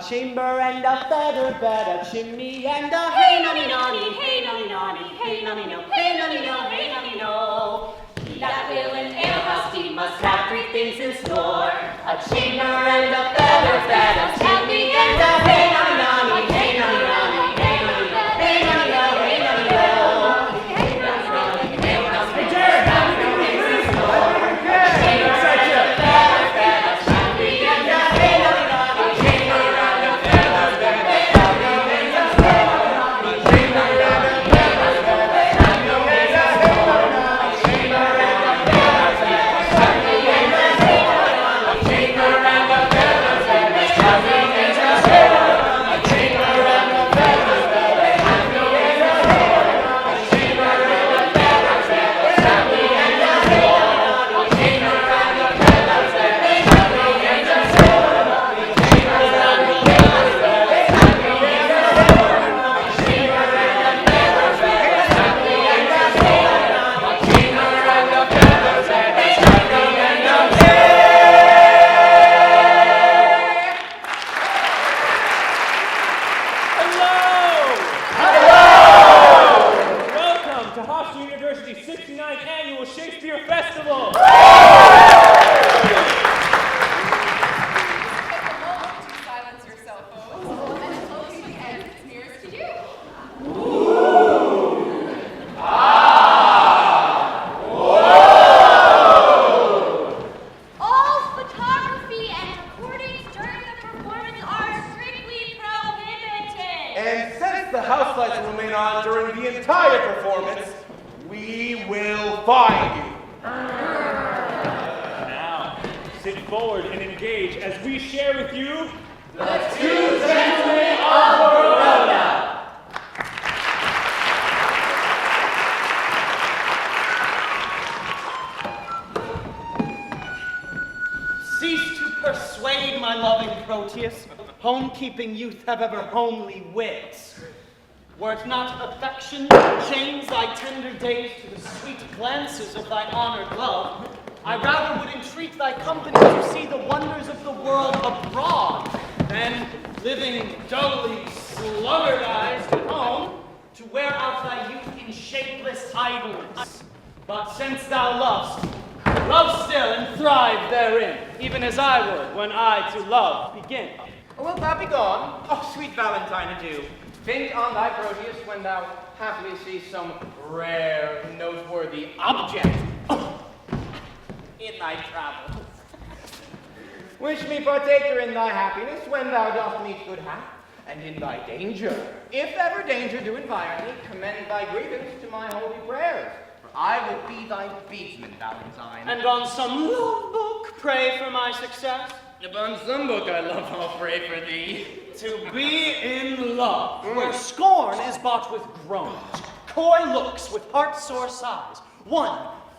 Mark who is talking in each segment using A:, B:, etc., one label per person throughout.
A: chamber and a feather bed, a chimney and a hey nonny nonny, hey nonny nonny, hey nonny no, hey nonny no, hey nonny no. He that will an alehouse he must have 3 things in store: a chamber and a feather bed, a chimney and a hey nonny nonny, hey nonny nonny, hey nonny no, hey nonny no, hey nonny no.
B: Shakespeare Festival!
C: Take a moment to silence your cell phones and locate the end that's nearest to you.
D: All photography and recordings during the performance are strictly prohibited.
E: And since the house lights will remain on during the entire performance, we will find you.
B: Now, sit forward and engage as we share with you
A: the Two Gentlemen of Verona.
F: Cease to persuade, my loving Proteus. Home-keeping youth have ever homely wits. Were it not affection chains thy tender days to the sweet glances of thy honored love, I rather would entreat thy company to see the wonders of the world abroad than, living dully sluggardized at home, to wear out thy youth in shapeless idleness. But since thou lovest, love still and thrive therein, even as I would when I to love begin.
E: Or wilt thou be gone? Oh, sweet Valentine, adieu. Think on thy Proteus when thou haply seest some rare, noteworthy object in thy travels. Wish me partaker in thy happiness when thou dost meet good hap, and in thy danger. If ever danger do environ thee, commend thy grievance to my holy prayers. For I will be thy bedesman, Valentine.
F: And on some love book pray for my success.
E: Upon some book I love, I'll pray for thee.
F: To be in love, where scorn is bought with groans, coy looks with heart-sore sighs, one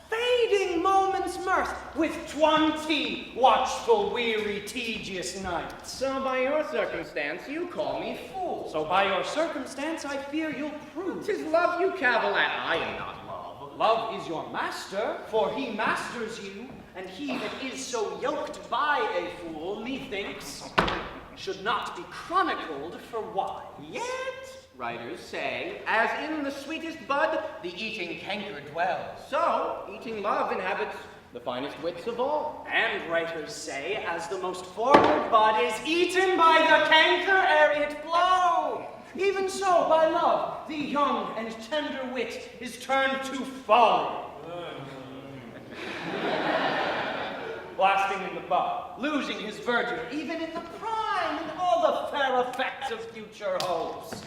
F: fading moment's mirth with 20 watchful, weary, tedious nights.
E: So by your circumstance you call me fool.
F: So by your circumstance I fear you'll prove.
E: 'Tis love you cavil at, I am not love.
F: Love is your master, for he masters you, and he that is so yoked by a fool, methinks, should not be chronicled for why.
E: Yet, writers say, as in the sweetest bud, the eating canker dwells. So, eating love inhabits the finest wits of all.
F: And writers say, as the most forward bud is eaten by the canker ere it blow. Even so, by love, the young and tender wit is turned to folly. Blasting in the bud, losing his verdure, even in the prime, and all the fair effects of future hopes.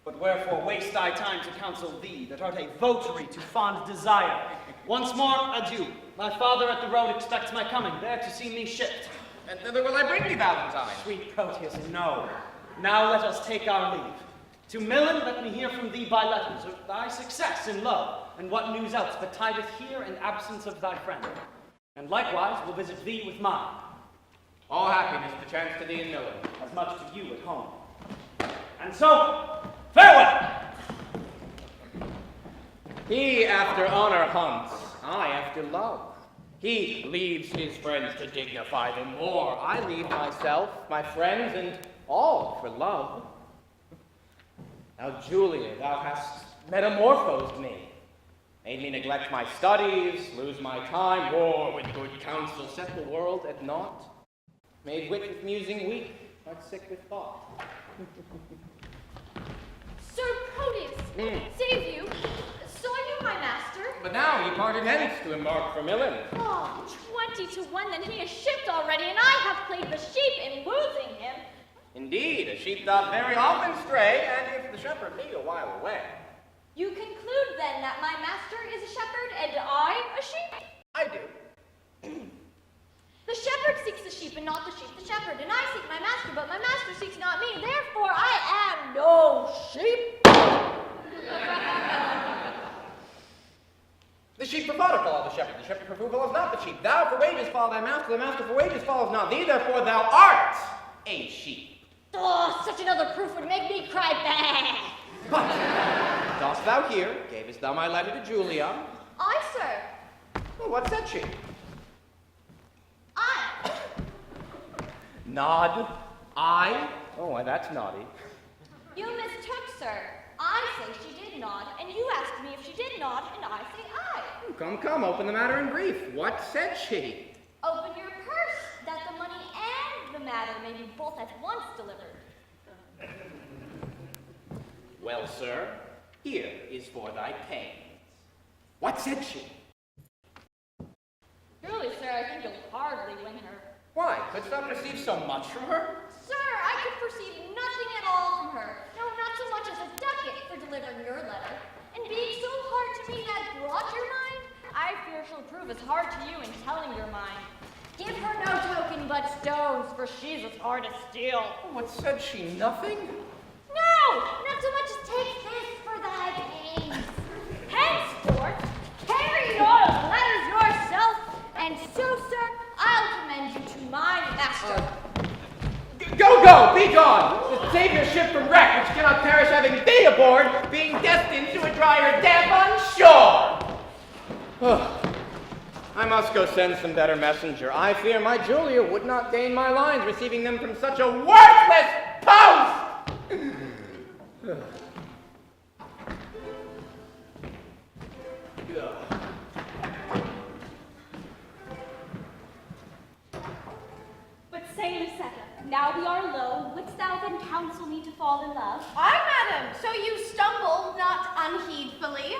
F: But wherefore waste I time to counsel thee, that art a votary to fond desire? Once more, adieu. My father at the road expects my coming, there to see me shipped.
E: And thither will I bring thee, Valentine.
F: Sweet Proteus, no. Now let us take our leave. To Milan, let me hear from thee by letters of thy success in love, and what news else betideth here in absence of thy friend. And likewise will visit thee with mine.
E: All happiness to chance to thee in Milan.
F: As much to you at home. And so, farewell!
E: He after honor hunts, I after love. He leaves his friends to dignify them more. I leave myself, my friends, and all for love. Now, Julia, thou hast metamorphosed me, made me neglect my studies, lose my time, war with good counsel, set the world at naught, made wit with musing weak, heart sick with thought.
D: Sir Proteus, save you. Saw you, my master.
E: But now ye parted hence to embark for Milan.
D: Oh, 20-1, then he is shipped already, and I have played the sheep in losing him.
E: Indeed, a sheep doth very often stray, and if the shepherd be a while away.
D: You conclude, then, that my master is a shepherd, and I a sheep?
E: I do.
D: The shepherd seeks the sheep, and not the sheep the shepherd, and I seek my master, but my master seeks not me, therefore I am no sheep.
E: The sheep for fodder follow the shepherd for food follows not the sheep. Thou for wages follow thy master, the master for wages follows not thee, therefore thou art a sheep.
D: Oh, such another proof would make me cry bad.
E: But, dost thou hear? Gavest thou my letter to Julia?
D: I, sir.
E: Well, what said she?
D: I.
E: Nod. I? Oh, why, that's naughty.
D: You mistook, sir. I say she did nod, and you asked me if she did nod, and I say I.
E: Come, open the matter in brief. What said she?
D: Open your purse, that the money and the matter may be both at once delivered.
E: Well, sir, here is for thy pains. What said she?
D: Truly, sir, I think you'll hardly win her.
E: Why? Couldst thou perceive so much from her?
D: Sir, I could perceive nothing at all from her. No, not so much as a ducat for delivering your letter. And being so hard to me that brought your mind, I fear she'll prove as hard to you in telling your mind. Give her no token but stones, for she's as hard as steel.
E: What said she? Nothing?
D: No, not so much as take this for thy pains. Henceforth, carry your letters yourself, and so, sir, I'll commend you to my master.
E: Go, be gone! Save your ship from wreck, which cannot perish having thee aboard, being destined to a drier death on shore. I must go send some better messenger. I fear my Julia would not gain my lines, receiving them from such a worthless post!
G: But say, Lucetta, now we are low, wouldst thou then counsel me to fall in love?
C: Aye, madam, so you stumble not unheedfully.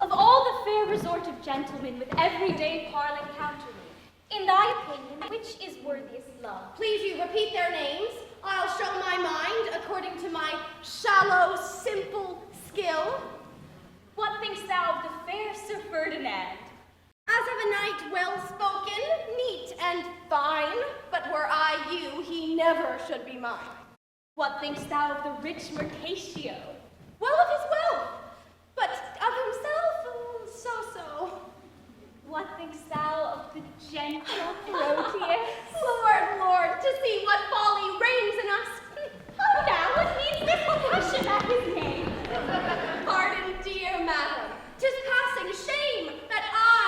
G: Of all the fair resort of gentlemen with everyday parling counter me, in thy opinion, which is worthiest love?
C: Please you repeat their names. I'll show my mind according to my shallow, simple skill.
G: What thinkst thou of the fair Sir Ferdinand?
C: As of a knight well-spoken, neat and fine, but were I you, he never should be mine.
G: What thinkst thou of the rich Mercatio?
C: Well of his wealth, but of himself, so-so.
G: What thinkst thou of the gentle Proteus?
C: Lord, to see what folly reigns in us.
G: How now, what means this passion at his name?
C: Pardon, dear madam, 'tis passing shame that I,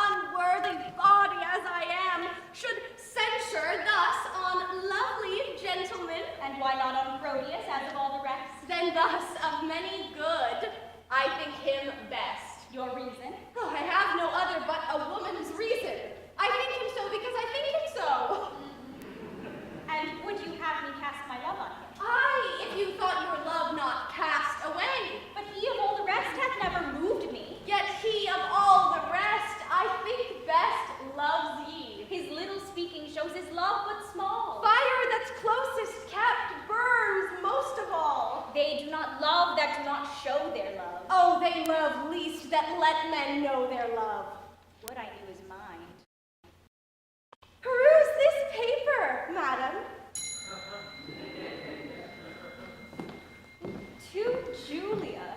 C: unworthy body as I am, should censure thus on lovely gentlemen.
G: And why not on Proteus, as of all the rest?
C: Then thus of many good, I think him best.
G: Your reason?
C: Oh, I have no other but a woman's reason. I think him so because I think him so.
G: And would you have me cast my love on him?
C: Aye, if you thought your love not cast away.
G: But he of all the rest hath never moved me.
C: Yet he of all the rest, I think best loves ye.
G: His little speaking shows his love but small.
C: Fire that's closest kept burns most of all.
G: They do not love that do not show their love.
C: Oh, they love least that let men know their love.
G: What I knew is mine.
C: Peruse this paper, madam.
G: To Julia.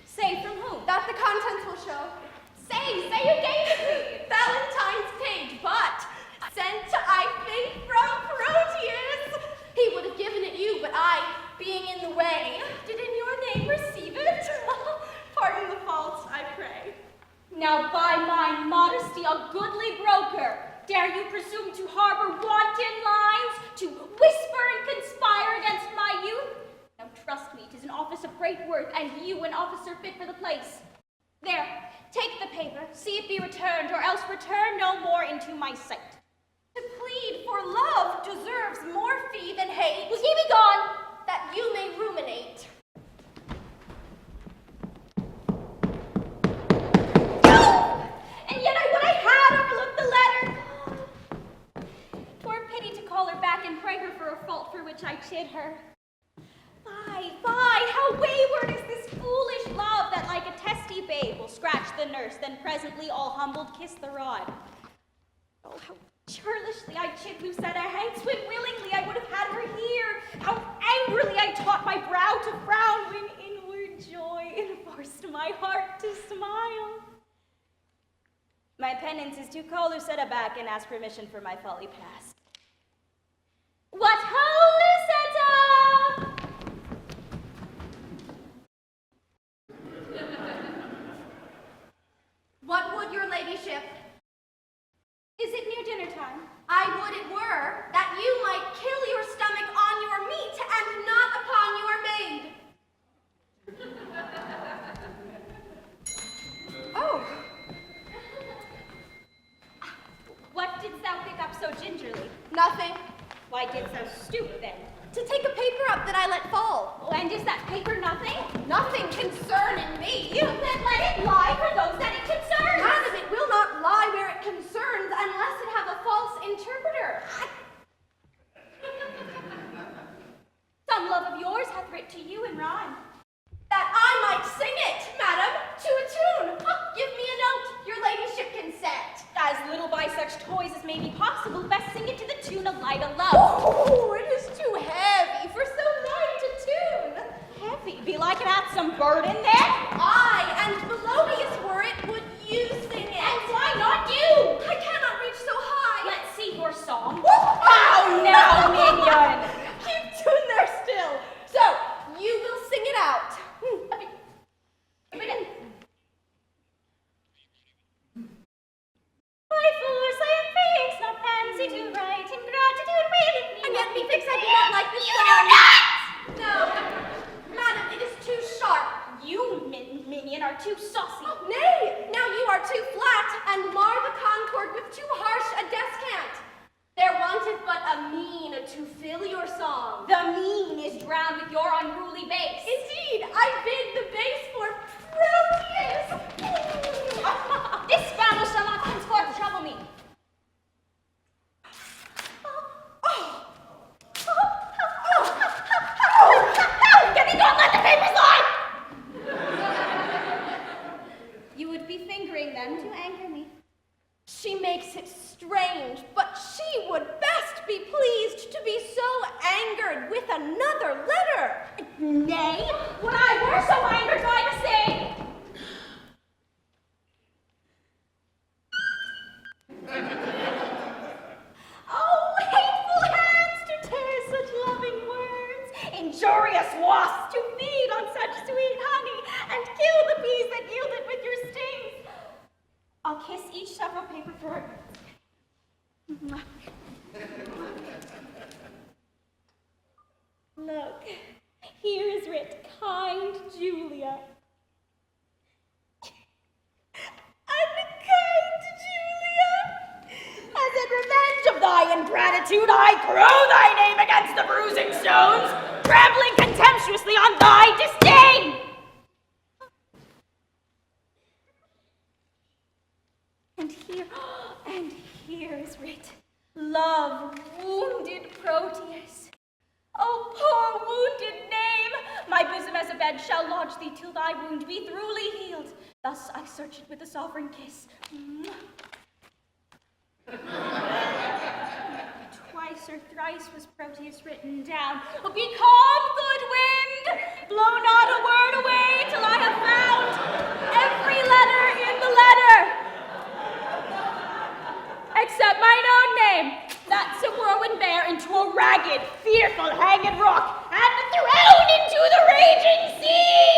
G: Say from whom?
C: That the contents will show.
G: Say you gave it me.
C: Valentine's page, but sent, I think, from Proteus. He would have given it you, but I, being in the way, did in your name receive it. Pardon the fault, I pray.
G: Now by my modesty, a goodly broker, dare you presume to harbor wanton lines, to whisper and conspire against great worth, and you an officer fit for the place. There, take the paper, see it be returned, or else return no more into my sight.
C: To plead for love deserves more fee than hate.
G: Will ye be gone?
C: That you may ruminate.
G: And yet I would I had overlooked the letter. 'Twere pity to call her back and pray her for a fault for which I chid her. Fie, how wayward is this foolish love that like a testy babe will scratch the nurse, then presently all humbled kiss the rod. Oh, how churlishly I chid Lucetta, hence when willingly I would have had her here. How angrily I taught my brow to frown when inward joy enforced my heart to smile. My penance is to call Lucetta back and ask permission for my folly past. What ho, Lucetta!
C: What would your ladyship?
G: Is it near dinner time?
C: I would it were, that you might kill your stomach on your meat and not upon your maid.
G: Oh. What didst thou pick up so gingerly?
C: Nothing.
G: Why didst thou stoop then?
C: To take a paper up that I let fall.
G: Oh, and is that paper nothing?
C: Nothing concerning me.
G: You then let it lie for those that it concerns.
C: Madam, it will not lie where it concerns unless it have a false interpreter.
G: Some love of yours hath writ to you in rhyme.
C: That I might sing it, madam, to a tune. Give me a note, your ladyship can set.
G: As little by such toys as may be possible, best sing it to the tune of Light o' Love.
C: Oh, it is too heavy for so light a tune.
G: Heavy, belike it hath some burden there.
C: Aye, and melodious were it, would you sing it?
G: And why not you?
C: I cannot reach so high.
G: Let's see your song.
C: How
G: now, minion?
C: Keep tune there still. So, you will sing it out.
G: By force I am thinks not fancy to write in gratitude willeth me.
C: And yet methinks I do not like this song. No, madam, it is too sharp.
G: You, minion, are too saucy.
C: Nay, now you are too flat, and mar the concord with too harsh a descant. There wanteth but a mean to fill your song.
G: The mean is drowned with your unruly bass.
C: Indeed, I bid the bass for Proteus.
G: This babble shall not henceforth trouble me. Get thee gone, let the papers lie! You would be fingering them to anger me.
C: She makes it strange, but she would best be pleased to be so angered with another letter.
G: Nay, would I were so angered by the same. Oh, hateful hands to tear such loving words, injurious wasps to feed on such sweet honey, and kill the bees that yield it with your stings. I'll kiss each several paper for it. Look, here is writ, kind Julia. Unkind Julia, as in revenge of thy ingratitude, I crow thy name against the bruising stones, trampling contemptuously on thy disdain. And here is writ, love wounded Proteus. Oh, poor wounded name! My bosom as a bed shall lodge thee till thy wound be throughly healed. Thus I search it with a sovereign kiss. Twice or thrice was Proteus written down. Oh, be calm, good wind! Blow not a word away till I have found every letter in the letter. Except mine own name, that Sir Whirlwind bare into a ragged, fearful, hanged rock, and thrown into the raging sea!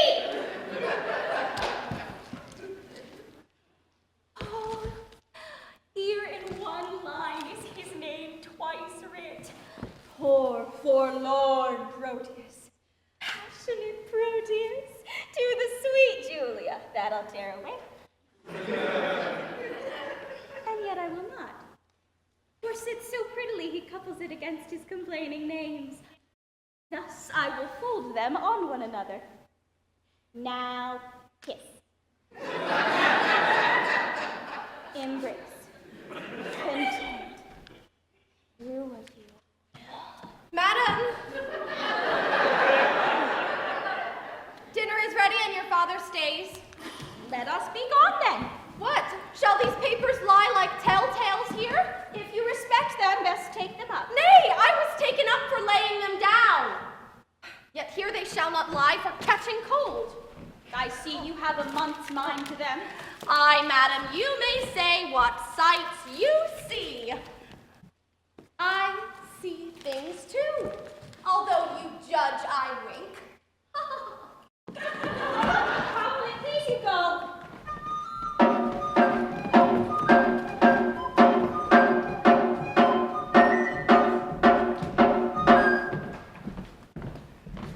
G: Oh, here in one line is his name twice writ. Poor, forlorn Proteus, passionate Proteus. that I'll tear away. And yet I will not. For sits so prettily he couples it against his complaining names. Thus I will fold them on one another. Now kiss. Embrace. Content. Through with you.
C: Madam! Dinner is ready and your father stays.
G: Let us be gone then.
C: What? Shall these papers lie like telltales here?
G: If you respect them, best take them up.
C: Nay, I was taken up for laying them down. Yet here they shall not lie for catching cold.
G: I see you have a month's mind to them.
C: Aye, madam, you may say what sights you see. I see things too, although you judge I wink.
G: How will it please you go?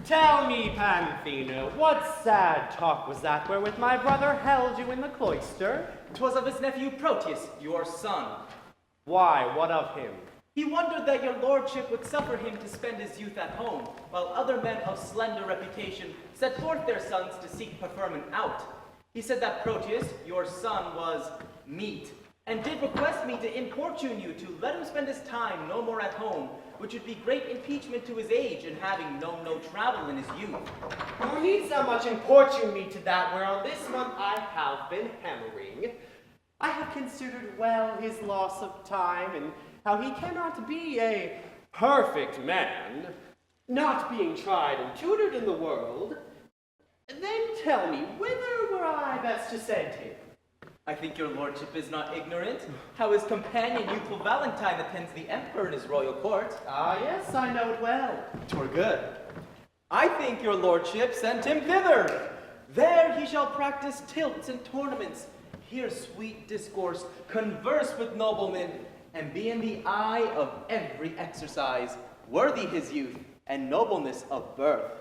H: Tell me, Panthina, what sad talk was that wherewith my brother held you in the cloister?
F: 'Twas of his nephew Proteus, your son.
H: Why, what of him?
F: He wondered that your lordship would suffer him to spend his youth at home, while other men of slender reputation set forth their sons to seek preferment out. He said that Proteus, your son, was meet, and did request me to importune you to let him spend his time no more at home, which would be great impeachment to his age in having known no travel in his youth.
H: Who needs so much importune me to that, whereon this month I have been hammering? I have considered well his loss of time, and how he cannot be a perfect man, not being tried and tutored in the world. Then tell me, whither were I best to send him?
F: I think your lordship is not ignorant how his companion, youthful Valentine, attends the emperor in his royal court.
H: Ah, yes, I know it well.
F: 'Twere good. I think your lordship sent him thither. There he shall practice tilts and tournaments, hear sweet discourse, converse with noblemen, and be in the eye of every exercise, worthy his youth and nobleness of birth.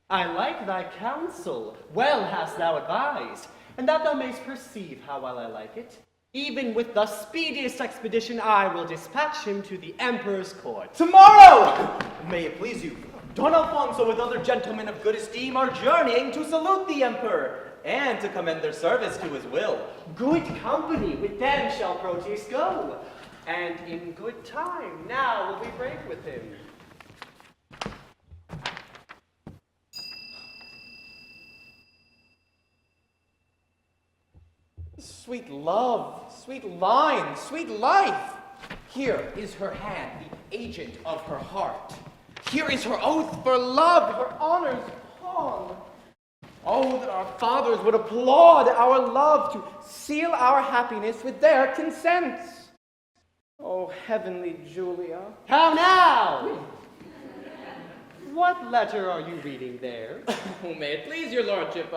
H: I like thy counsel. Well hast thou advised, and that thou mayst perceive how well I like it. Even with the speediest expedition I will dispatch him to the emperor's court.
F: Tomorrow! May it please you, Don Alfonso with other gentlemen of good esteem are journeying to salute the emperor, and to commend their service to his will.
H: Good company, with them shall Proteus go, and in good time now will we break with him.
E: Sweet love, sweet line, sweet life. Here is her hand, the agent of her heart. Here is her oath for love, her honor's pawn. Oh, that our fathers would applaud our love to seal our happiness with their consents. Oh, heavenly Julia.
H: How now? What letter are you reading there?
E: Oh, may it please your lordship,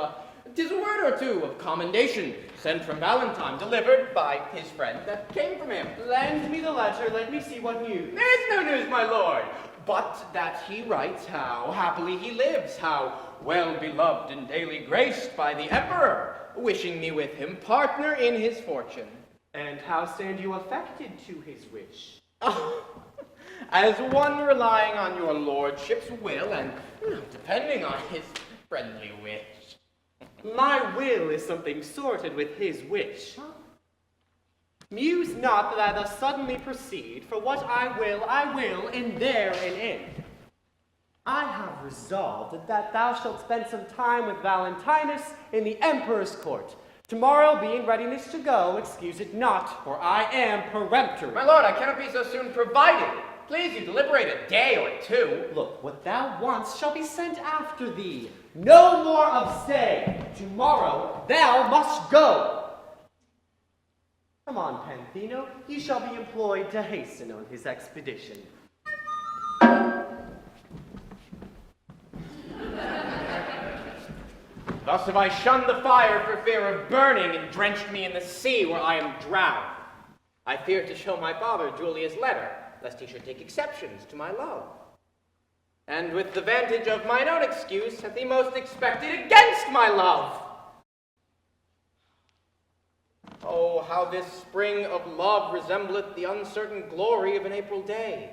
E: 'tis a word or two of commendation sent from Valentine, delivered by his friend that came from him.
H: Lend me the letter, let me see what news.
E: There is no news, my lord, but that he writes how happily he lives, how well beloved and daily graced by the emperor, wishing me with him partner in his fortune.
H: And how stand you affected to his wish?
E: Oh, as one relying on your lordship's will and depending on his friendly wish.
H: My will is something sorted with his wish. Muse not that I thus suddenly proceed, for what I will, and there an end. I have resolved that thou shalt spend some time with Valentinus in the emperor's court. Tomorrow, be in readiness to go, excuse it not, for I am peremptory.
E: My lord, I cannot be so soon provided. Please you deliberate a day or two.
H: Look, what thou wants shall be sent after thee. No more of stay. Tomorrow thou must go. Come on, Panthino, he shall be employed to hasten on his expedition.
E: Thus have I shunned the fire for fear of burning, and drenched me in the sea where I am drowned. I fear to show my father Julia's letter, lest he should take exceptions to my love. And with the vantage of mine own excuse, hath he most expected against my love. Oh, how this spring of love resembleth the uncertain glory of an April day,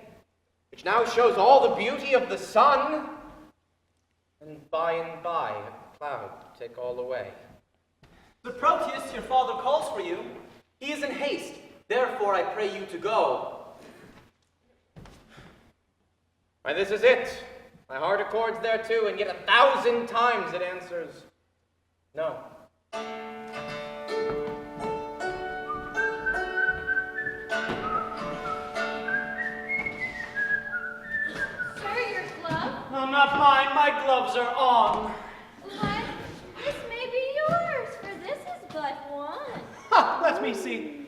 E: which now shows all the beauty of the sun, and by a cloud take all away.
F: Sir Proteus, your father calls for you. He is in haste, therefore I pray you to go.
E: Why, this is it. My heart accords thereto, and yet 1,000 times it answers no.
C: Sir, your glove?
F: No, not mine. My gloves are on.
C: What? This may be yours, for this is but one.
F: Ha! Let me see.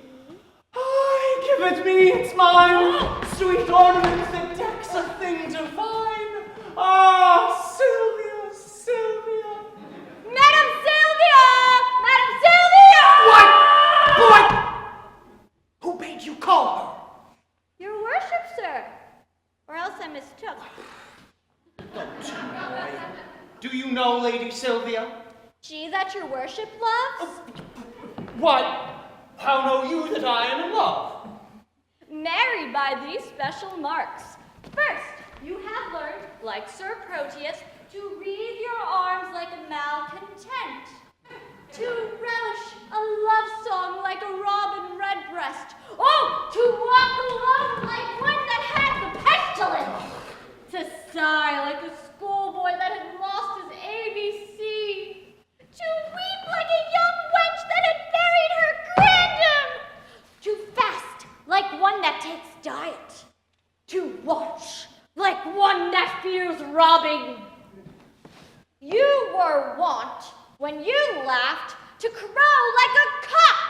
F: Ay, give it me, it's mine. Sweet ornament that decks a thing divine. Ah, Silvia, Silvia.
C: Madam Silvia! Madam Silvia!
F: What? Boy! Who bade you call her?
C: Your worship, sir. Or else I mistook.
F: Don't you, boy. Do you know Lady Silvia?
C: She that your worship loves?
F: Why, how know you that I am in love?
C: Married by these special marks. First, you have learned, like Sir Proteus, to wreathe your arms like a malcontent, to relish a love song like a robin redbreast, oh, to walk alone like one that had the pestilence, to sigh like a schoolboy that had lost his ABC, to weep like a young wench that had buried her grandam, to fast like one that takes diet, to watch like one that fears robbing. You were wont, when you laughed, to crow like a cock.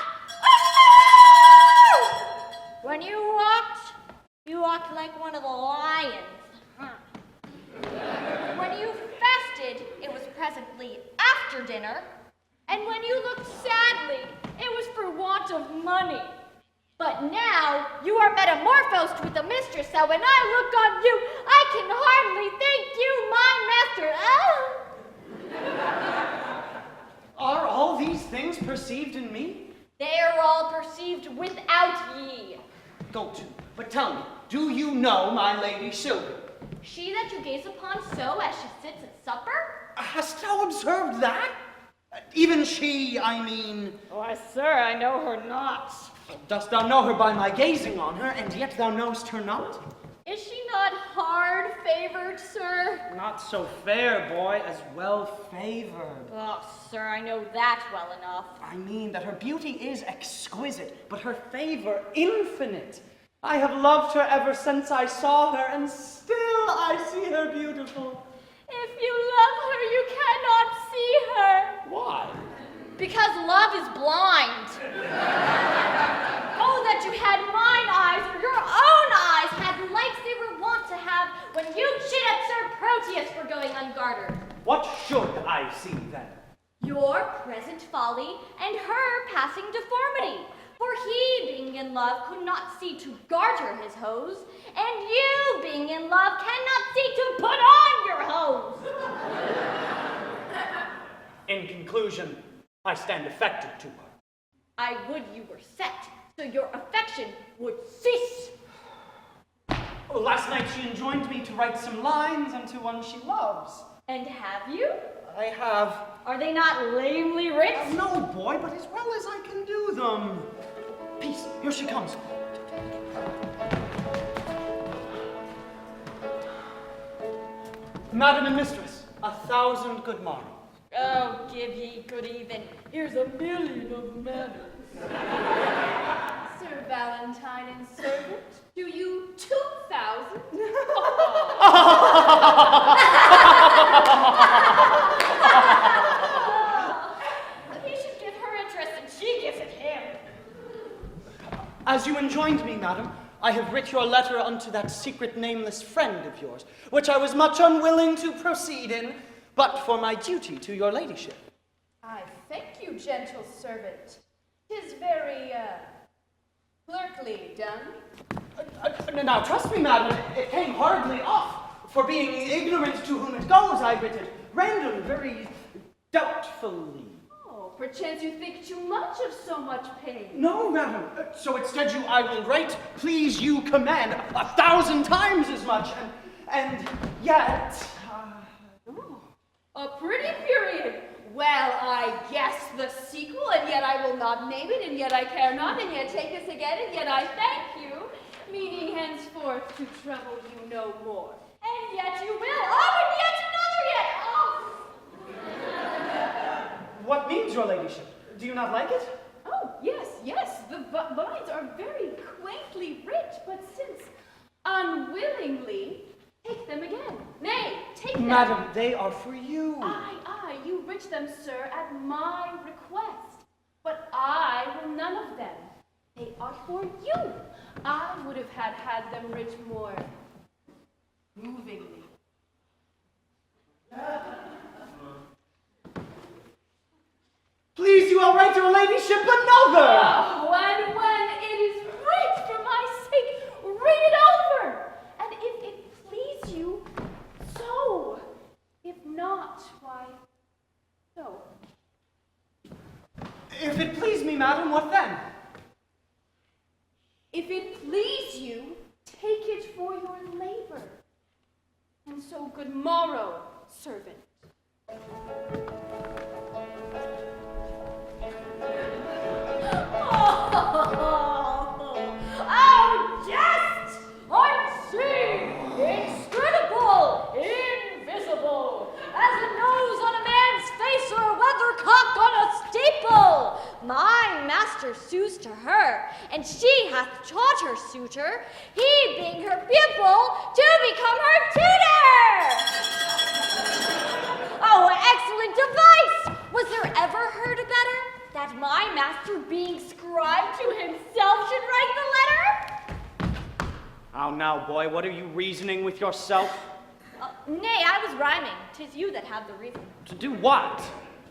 C: When you walked like one of the lions. When you fasted, it was presently after dinner, and when you looked sadly, it was for want of money. But now you are metamorphosed with a mistress, so when I look on you, I can hardly think you my master.
F: Are all these things perceived in me?
C: They are all perceived without ye.
F: Go to, but tell me, do you know my Lady Silvia?
C: She that you gaze upon so as she sits at supper?
F: Hast thou observed that? Even she, I mean.
C: Why, sir, I know her not.
F: Dost thou know her by my gazing on her, and yet thou knowest her not?
C: Is she not hard favored, sir?
F: Not so fair, boy, as well favored.
C: Oh, sir, I know that well enough.
F: I mean that her beauty is exquisite, but her favor infinite. I have loved her ever since I saw her, and still I see her beautiful.
C: If you love her, you cannot see her.
F: Why?
C: Because love is blind. Oh, that you had mine eyes, or your own eyes had lights they were wont to have when you chid at Sir Proteus for going ungartered.
F: What should I see then?
C: Your present folly and her passing deformity. For he, being in love, could not see to garter his hose, and you, being in love, cannot see to put on your hose.
F: In conclusion, I stand affected to her.
C: I would you were set, so your affection would cease.
F: Oh, last night she enjoined me to write some lines unto one she loves.
C: And have you?
F: I have.
C: Are they not lamely writ?
F: No, boy, but as well as I can do them. Peace, here she comes. Madam and mistress, 1,000 good morrows.
C: Oh, give ye good even. Here's a million of manners. Sir Valentine and servant, do you 2,000? He should give her interest and she gives it him.
F: As you enjoined me, madam, I have writ your letter unto that secret nameless friend of yours, which I was much unwilling to proceed in, but for my duty to your ladyship.
I: I thank you, gentle servant. 'Tis very, clerkly done.
F: Now, trust me, madam, it came hardly off. For being ignorant to whom it goes, I writ it random, very doubtfully.
I: Oh, perchance you think too much of so much pain.
F: No, madam. So instead I will write, please you command 1,000 times as much, and yet...
I: A pretty period. Well, I guess the sequel, and yet I will not name it, and yet I care not, and yet take this again, and yet I thank you, meaning henceforth to trouble you no more.
C: And yet you will. Oh, and yet another yet. Oh.
F: What means your ladyship? Do you not like it?
I: Oh, yes, yes, the lines are very quaintly rich, but since unwillingly, take them again. Nay, take them.
F: Madam, they are for you.
I: Aye, you rich them, sir, at my request. But I will none of them. They are for you. I would have had them rich more movingly.
F: Please, you will write your ladyship another.
I: Oh, and when it is writ for my sake, read it over. And if it please you, so. If not, why, so.
F: If it please me, madam, what then?
I: If it please you, take it for your labor. And so good morrow, servant.
C: Oh, jest, unseen, inscrutable, invisible, as a nose on a man's face or a weathercock on a steeple. My master sues to her, and she hath taught her suitor, he being her pupil, to become her tutor. Oh, excellent device! Was there ever heard a better? That my master, being scribe to himself, should write the letter?
F: How now, boy, what are you reasoning with yourself?
C: Nay, I was rhyming. 'Tis you that have the reason.
F: To do what?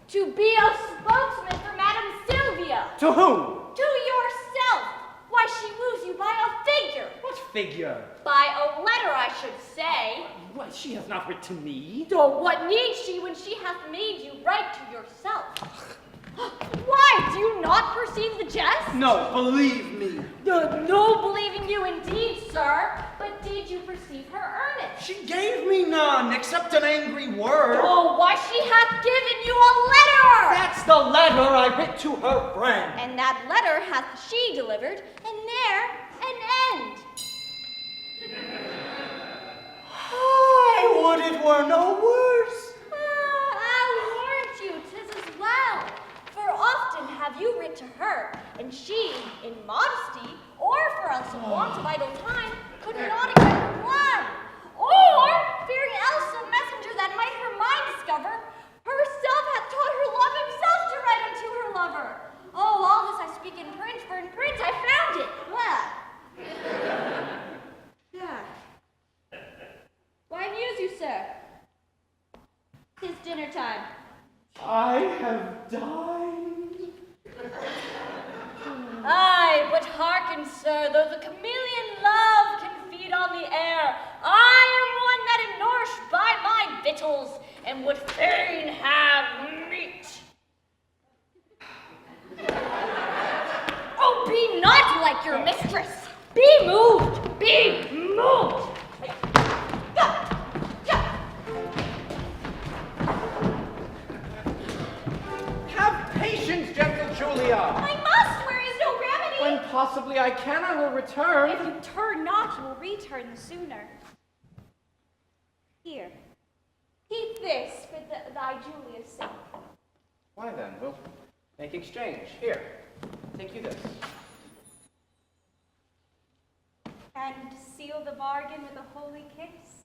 C: To be a spokesman for Madame Silvia.
F: To whom?
C: To yourself. Why, she moves you by a figure.
F: What figure?
C: By a letter, I should say.
F: What, she has not writ to me.
C: Oh, what needs she when she hath made you write to yourself? Why, do you not perceive the jest?
F: No, believe me.
C: No believing you indeed, sir. But did you perceive her earnest?
F: She gave me none, except an angry word.
C: Oh, why, she hath given you a letter!
F: That's the letter I writ to her friend.
C: And that letter hath she delivered, and there an end.
F: I would it were no worse.
C: I'll warrant you 'tis as well. For often have you writ to her, and she, in modesty, or for else in want of idle time, could not again reply. Or, fearing else some messenger that might her mind discover, herself hath taught her love himself to write unto her lover. Oh, all this I speak in print, for in print I found it. Yeah. Why amuse you, sir? 'Tis dinner time.
F: I have dined.
C: Aye, but hearken, sir, though the chameleon love can feed on the air, I am one that am nourished by my victuals, and would fain have meat. Oh, be not like your mistress. Be moved. Be moved.
E: Have patience, gentle Julia.
G: I must, where is no remedy.
E: When possibly I can, I will return.
G: If you turn not, you will return the sooner. Here, keep this for thy Julia's sake.
E: Why then, we'll make exchange. Here, take you this.
G: And seal the bargain with a holy kiss.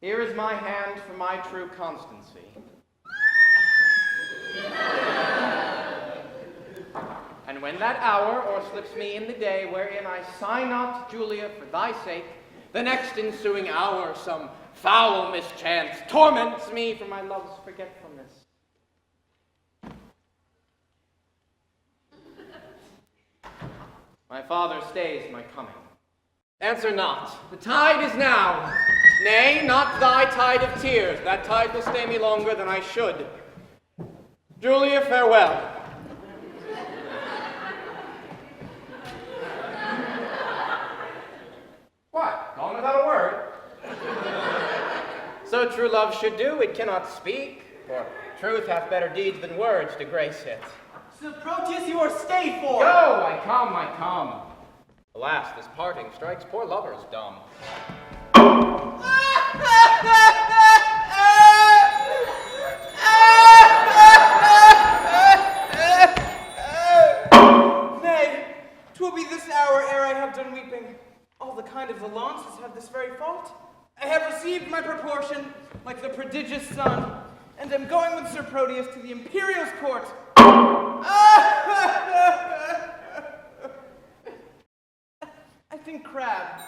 E: Here is my hand for my true constancy. And when that hour o'erslips me in the day wherein I sigh not, Julia, for thy sake, the next ensuing hour some foul mischance torments me for my love's forgetfulness. My father stays my coming. Answer not. The tide is now Nay, not thy tide of tears. That tide will stay me longer than I should. Julia, farewell. What? Gone without a word? So true love should do, it cannot speak, for truth hath better deeds than words to grace it.
F: Sir Proteus, you are stayed for.
E: Go, I come. Alas, this parting strikes poor lovers dumb.
F: Nay, 'twill be this hour ere I have done weeping. All the kind of Valances have this very fault. I have received my proportion, like the prodigious sun, and am going with Sir Proteus to the Imperial's court. I think Crab,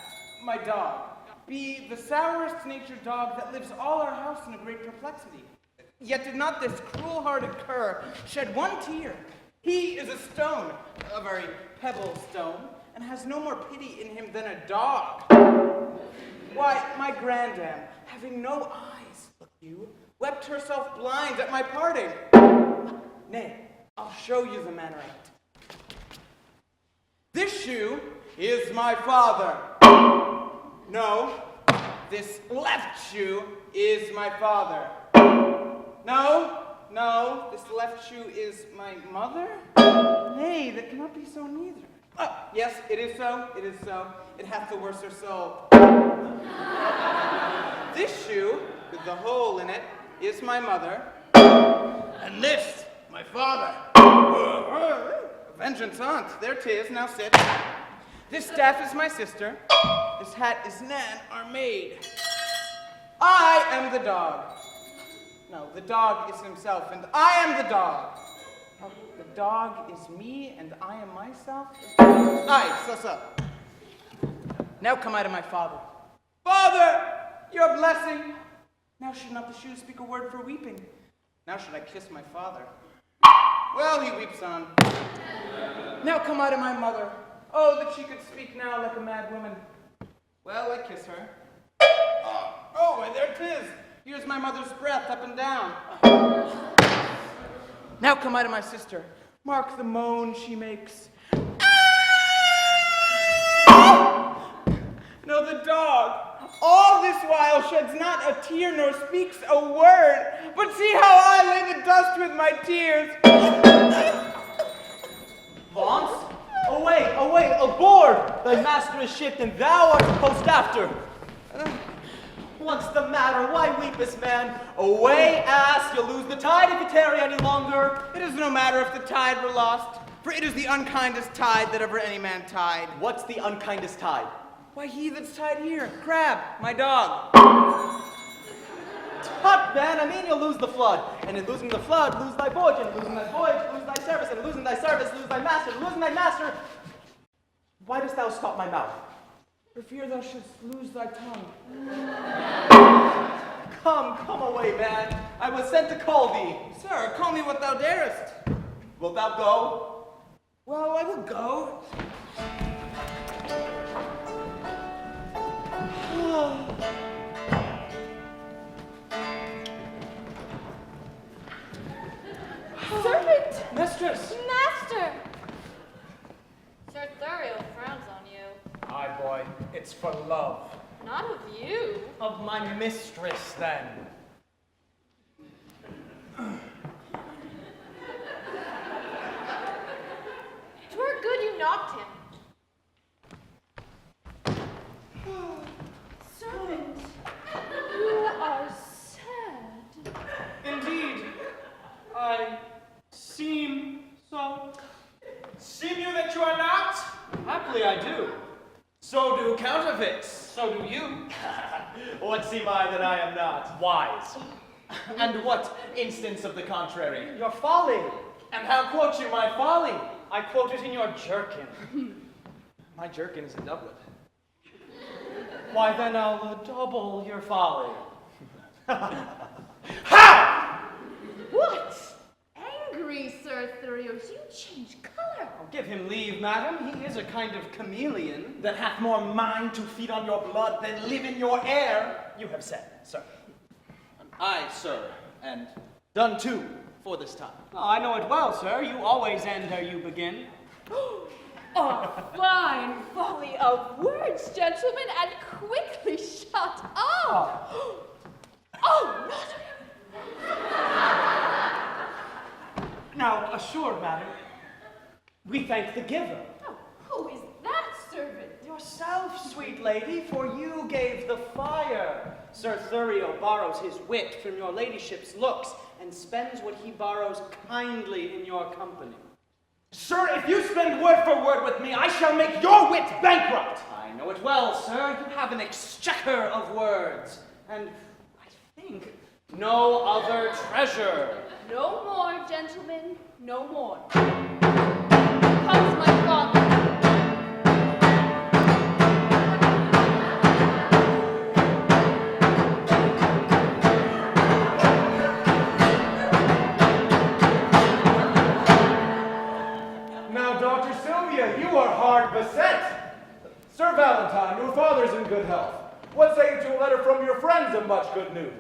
F: my dog, be the sourest natured dog that lives all our house in a great perplexity. Yet did not this cruel-hearted cur shed one tear. He is a stone, a very pebble stone, and has no more pity in him than a dog. Why, my grandam, having no eyes, look you, wept herself blind at my parting. Nay, I'll show you the manner of it. This shoe is my father. No, this left shoe is my father. No, this left shoe is my mother? Nay, that cannot be so neither. Yes, it is so. It hath the worser soul. This shoe, with the hole in it, is my mother. And this, my father. Vengeance on't. There 'tis, now sit. This staff is my sister. This hat is Nan, our maid. I am the dog. No, the dog is himself, and I am the dog. Oh, the dog is me, and I am myself. Aye, so. Now come I to my father. Father, your blessing. Now should not the shoe speak a word for weeping. Now should I kiss my father. Well, he weeps on. Now come I to my mother. Oh, that she could speak now like a mad woman. Well, I kiss her. Oh, why, there 'tis. Here's my mother's breath up and down. Now come I to my sister. Mark the moan she makes. No, the dog, all this while sheds not a tear nor speaks a word. But see how I lay the dust with my tears. Vance? Away, aboard! Thy master is shipped, and thou art to post after. What's the matter? Why weepest, man? Away, ass! You'll lose the tide if you tarry any longer.
E: It is no matter if the tide were lost, for it is the unkindest tide that ever any man tied.
F: What's the unkindest tide?
E: Why, he that's tied here, Crab, my dog.
F: Tut, man, I mean you'll lose the flood. And in losing the flood, lose thy voyage. And in losing thy voyage, lose thy service. And in losing thy service, lose thy master. And losing thy master, why dost thou stop my mouth?
E: For fear thou shouldst lose thy tongue.
F: Come away, man. I was sent to call thee.
E: Sir, call me what thou darest.
F: Wilt thou go?
E: Well, I will go.
I: Servant!
E: Mistress!
I: Master!
D: Sir Thuriel frowns on you.
E: Aye, boy, it's for love.
D: Not of you.
F: Of my mistress, then.
D: Twere good you knocked him.
I: Servant, you are sad.
F: Indeed, I seem so.
B: Seem you that you are not?
F: Happily I do.
B: So do counterfeits.
F: So do you. What seem I that I am not?
B: Wise.
F: And what instance of the contrary? Your folly.
B: And how quote you my folly?
F: I quote it in your jerkin. My jerkin is a doublet. Why then I'll double your folly.
B: How?
I: What? Angry agree, Sir Thurio. You change color.
F: Oh, give him leave, madam. He is a kind of chameleon.
B: That hath more mind to feed on your blood than live in your air, you have said, sir.
F: Aye, sir, and done too for this time. Oh, I know it well, sir. You always end ere you begin.
I: A fine volley of words, gentlemen, and quickly shut up. Oh, not
F: Now, assured, madam, we thank the giver.
I: oh, who is that servant?
F: Yourself, sweet lady, for you gave the fire. Sir Thurio borrows his wit from your ladyship's looks, and spends what he borrows kindly in your company.
B: Sir, if you spend word for word with me, I shall make your wit bankrupt.
F: I know it well, sir. You have an exchequer of words, and I think no other treasure.
I: No more, gentlemen, no more. Comes my father.
J: Now, Dr. Silvia, you are hard beset. Sir Valentine, your father's in good health. What say you to a letter from your friends of much good news?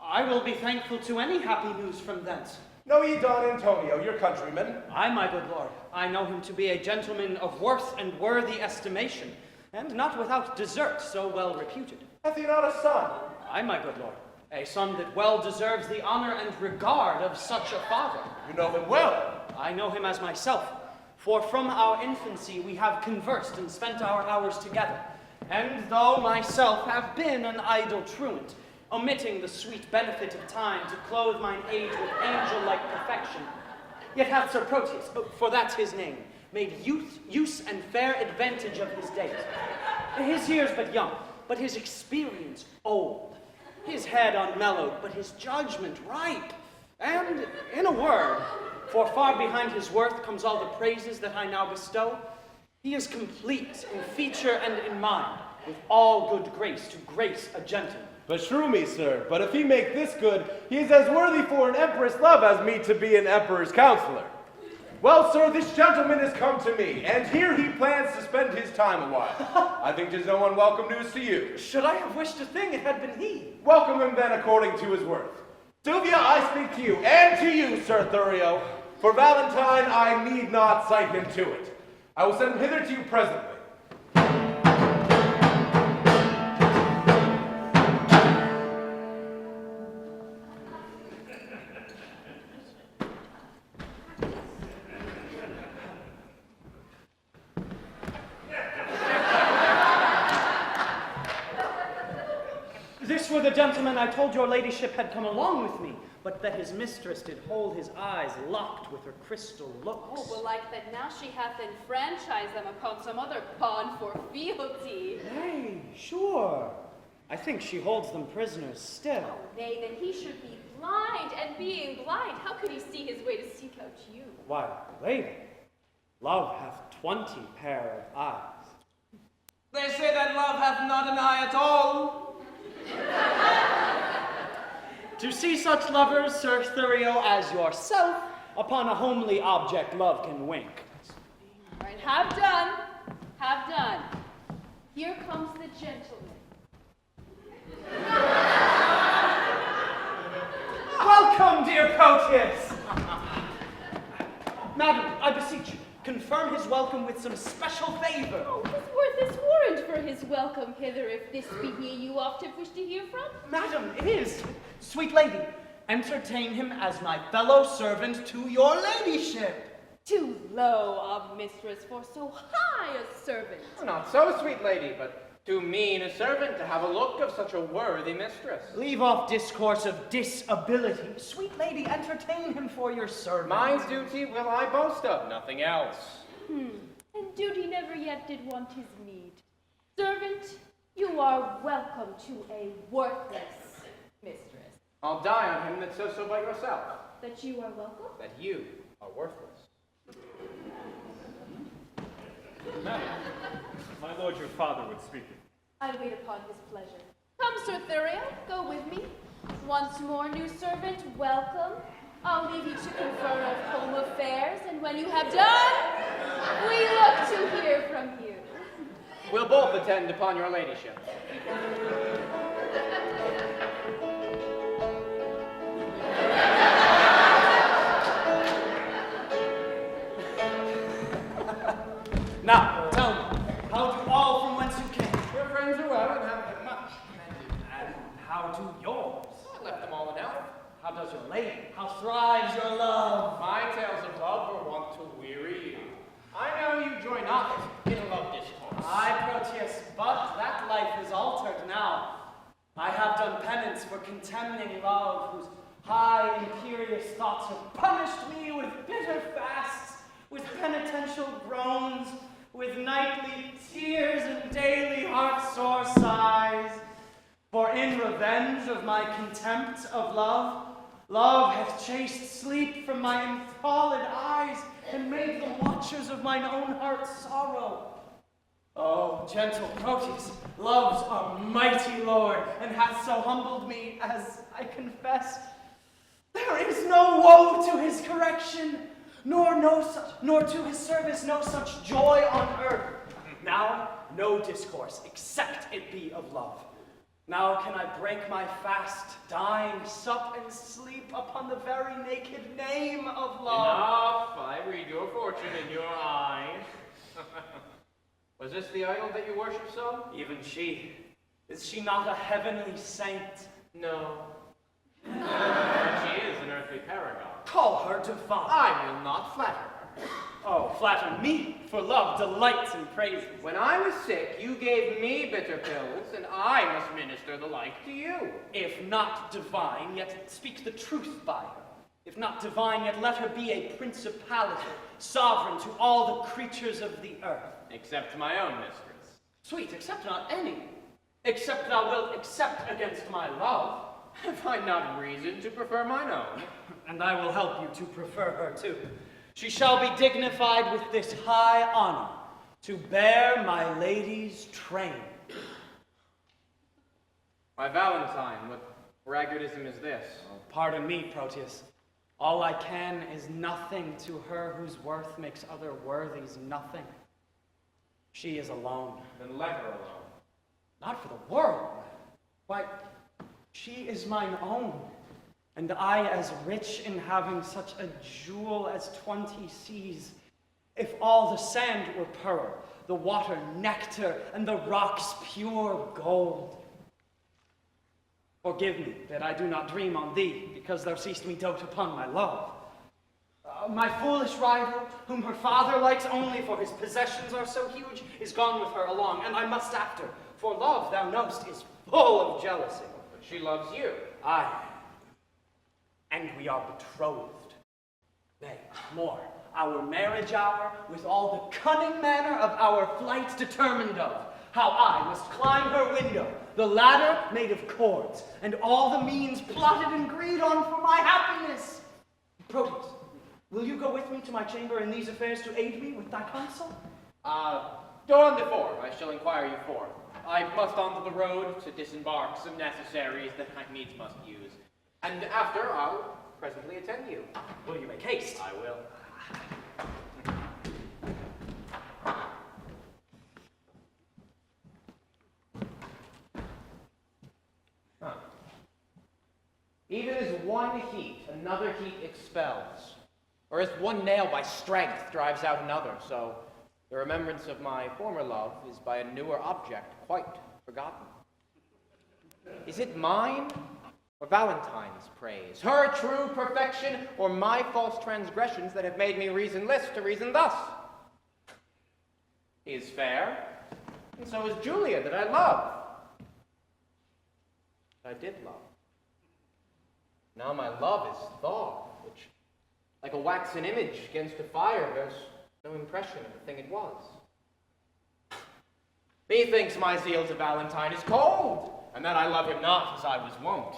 F: I will be thankful to any happy news from thence.
J: Know ye Don Antonio, your countryman?
F: Aye, my good lord. I know him to be a gentleman of worth and worthy estimation, and not without desert so well reputed.
J: Hath he not a son?
F: Aye, my good lord. A son that well deserves the honor and regard of such a father.
J: You know him well.
F: I know him as myself, for from our infancy we have conversed and spent our hours together. And though myself have been an idle truant, omitting the sweet benefit of time to clothe mine age with angel-like perfection, yet hath Sir Proteus, for that's his name, made use and fair advantage of his days. His years but young, but his experience old. His head unmellowed, but his judgment ripe. And, in a word, for far behind his worth comes all the praises that I now bestow, he is complete in feature and in mind, with all good grace to grace a gentleman.
J: Beshrew me, sir, but if he make this good, he is as worthy for an empress' love as me to be an emperor's counselor. Well, sir, this gentleman has come to me, and here he plans to spend his time a while. I think 'tis no unwelcome news to you.
F: Should I have wished a thing, it had been he.
J: Welcome him then according to his worth. Silvia, I speak to you, and to you, Sir Thurio. For Valentine, I need not cite him to it. I will send him hither to you presently.
F: This were the gentleman I told your ladyship had come along with me, but that his mistress did hold his eyes locked with her crystal looks.
I: Oh, belike that now she hath enfranchised them upon some other pawn for fealty.
F: Nay, sure. I think she holds them prisoners still.
I: Oh, nay, then he should be blind, and being blind, how could he see his way to seek out you?
F: Why, lady, love hath 20 pair of eyes. They say that love hath not an eye at all. To see such lovers, Sir Thurio, as yourself, upon a homely object love can wink.
I: All right, have done. Have done. Here comes the gentleman.
F: Welcome, dear Proteus! Madam, I beseech you, confirm his welcome with some special favor.
I: Oh, 'tis worth this warrant for his welcome hither, if this be he you oft have wished to hear from.
F: Madam, it is. Sweet lady, entertain him as my fellow servant to your ladyship.
I: Too low a mistress for so high a servant.
E: Not so, sweet lady, but too mean a servant to have a look of such a worthy mistress.
F: Leave off discourse of disability. Sweet lady, entertain him for your servant.
E: My duty will I boast of, nothing else.
I: And duty never yet did want his meed. Servant, you are welcome to a worthless mistress.
E: I'll die on him that says so by yourself,
I: That you are welcome?
E: that you are worthless.
B: Madam, my lord your father would speak.
I: I wait upon his pleasure. Come, Sir Thurio, go with me. Once more, new servant, welcome. I'll leave you to confer of home affairs, and when you have done, we look to hear from you.
E: We'll both attend upon your ladyship.
F: Now, tell me, how do all from whence you came?
E: Your friends are well and haven't had much.
F: And how do yours?
E: I left them all in health.
F: How does your lady? How thrives your love?
E: My tales of love were wont to weary you. I know you join not in a love discourse.
F: Aye, Proteus, but that life is altered now. I have done penance for contemning love, whose high imperious thoughts have punished me with bitter fasts, with penitential groans, with nightly tears and daily heart-sore sighs. For in revenge of my contempt of love, love hath chased sleep from my enthralled eyes, and made the watchers of mine own heart sorrow. Oh, gentle Proteus, love's a mighty lord, and hath so humbled me as I confess. There is no woe to his correction, nor to his service no such joy on earth. Now, no discourse, except it be of love. Now can I break my fast, dine, sup, and sleep upon the very naked name of love.
E: Enough, I read your fortune in your eye. Was this the idol that you worship so?
F: Even she. Is she not a heavenly saint?
E: No. But she is an earthly paragon.
F: Call her divine.
E: I will not flatter her.
F: Oh, flatter me, for love delights in praises.
E: When I was sick, you gave me bitter pills, and I must minister the like to you.
F: If not divine, yet speak the truth by her. If not divine, yet let her be a principality, sovereign to all the creatures of the earth.
E: Except my own mistress.
F: Sweet, accept not any. Except thou wilt accept against my love.
E: Have I not reason to prefer mine own?
F: And I will help you to prefer her too. She shall be dignified with this high honor, to bear my lady's train.
E: My Valentine, what braggartism is this?
F: Oh, pardon me, Proteus. All I can is nothing to her whose worth makes other worthies nothing. She is alone.
E: Then let her alone.
F: Not for the world. Why, she is mine own. And I as rich in having such a jewel as 20 seas, if all the sand were pearl, the water nectar, and the rocks pure gold. Forgive me that I do not dream on thee, because thou seest me dote upon my love. My foolish rival, whom her father likes only for his possessions are so huge, is gone with her along, and I must after, for love, thou know'st, is full of jealousy.
E: But she loves you.
F: Aye. And we are betrothed. Nay, more, our marriage hour, with all the cunning manner of our flight determined of, how I must climb her window, the ladder made of cords, and all the means plotted and agreed on for my happiness. Proteus, will you go with me to my chamber in these affairs to aid me with thy counsel?
E: Go on before, I shall inquire you for. I must onto the road to disembark some necessaries that I needs must use. And after, I'll presently attend you.
F: Will you make haste?
E: I will. Even as one heat another heat expels, or as one nail by strength drives out another, so the remembrance of my former love is by a newer object quite forgotten. Is it mine or Valentine's praise, her true perfection, or my false transgressions that have made me reasonless to reason thus? He is fair, and so is Julia that I love. I did love. Now my love is thawed, which, like a waxen image against a fire, bears no impression of the thing it was. Methinks my zeal to Valentine is cold, and that I love him not as I was wont.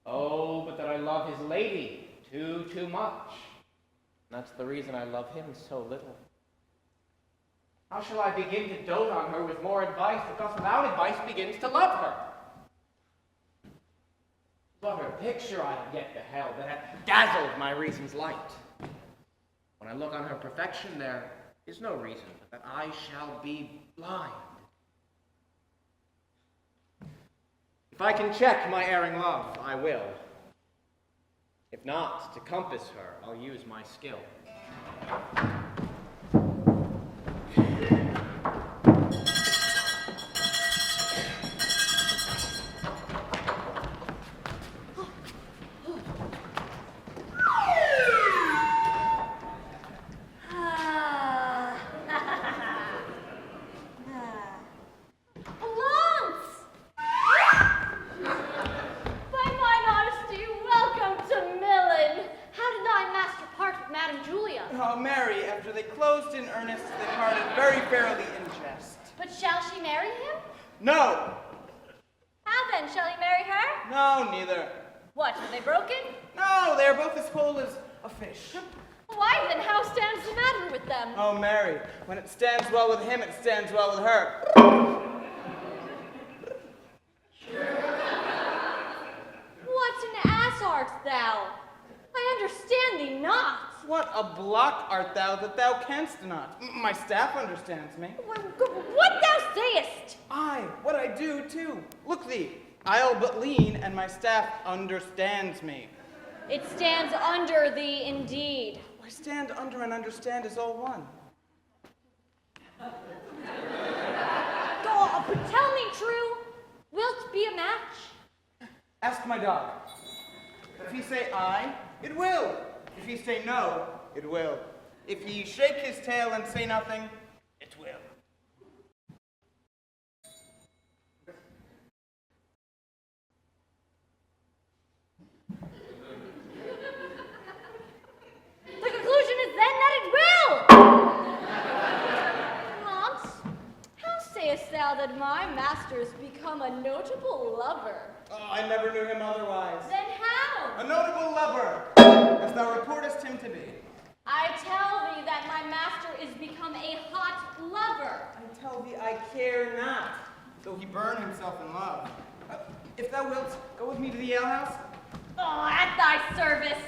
E: Oh, but that I love his lady too much. That's the reason I love him so little. How shall I begin to dote on her with more advice that thus without advice begins to love her? What a picture I have yet beheld that hath dazzled my reason's light. When I look on her perfection, there is no reason but that I shall be blind. If I can check my erring love, I will. If not, to compass her, I'll use my skill.
K: Oh, Mary, after they closed in earnest, they parted very fairly in jest.
D: But shall she marry him?
K: No!
D: How then, shall he marry her?
K: No, neither.
D: What, are they broken?
K: No, they are both as whole as a fish.
D: Why then, how stands the matter with them?
K: Oh, Mary, when it stands well with him, it stands well with her.
D: What an ass art thou? I understand thee not.
K: What a block art thou that thou canst not. My staff understands me.
D: What thou sayest?
K: Aye, what I do too. Look thee, I'll but lean, and my staff understands me.
D: It stands under thee indeed.
K: Why, stand under and understand is all one.
D: Oh, but tell me true, wilt be a match?
K: Ask my dog. If he say aye, it will. If he say no, it will. If he shake his tail and say nothing, it will.
D: The conclusion is then that it will! Launce, how sayest thou that my master's become a notable lover?
K: Oh, I never knew him otherwise.
D: Then how?
K: A notable lover, as thou reportest him to be.
D: I tell thee that my master is become a hot lover.
K: I tell thee I care not, though he burn himself in love. If thou wilt, go with me to the alehouse.
D: Oh, at thy service.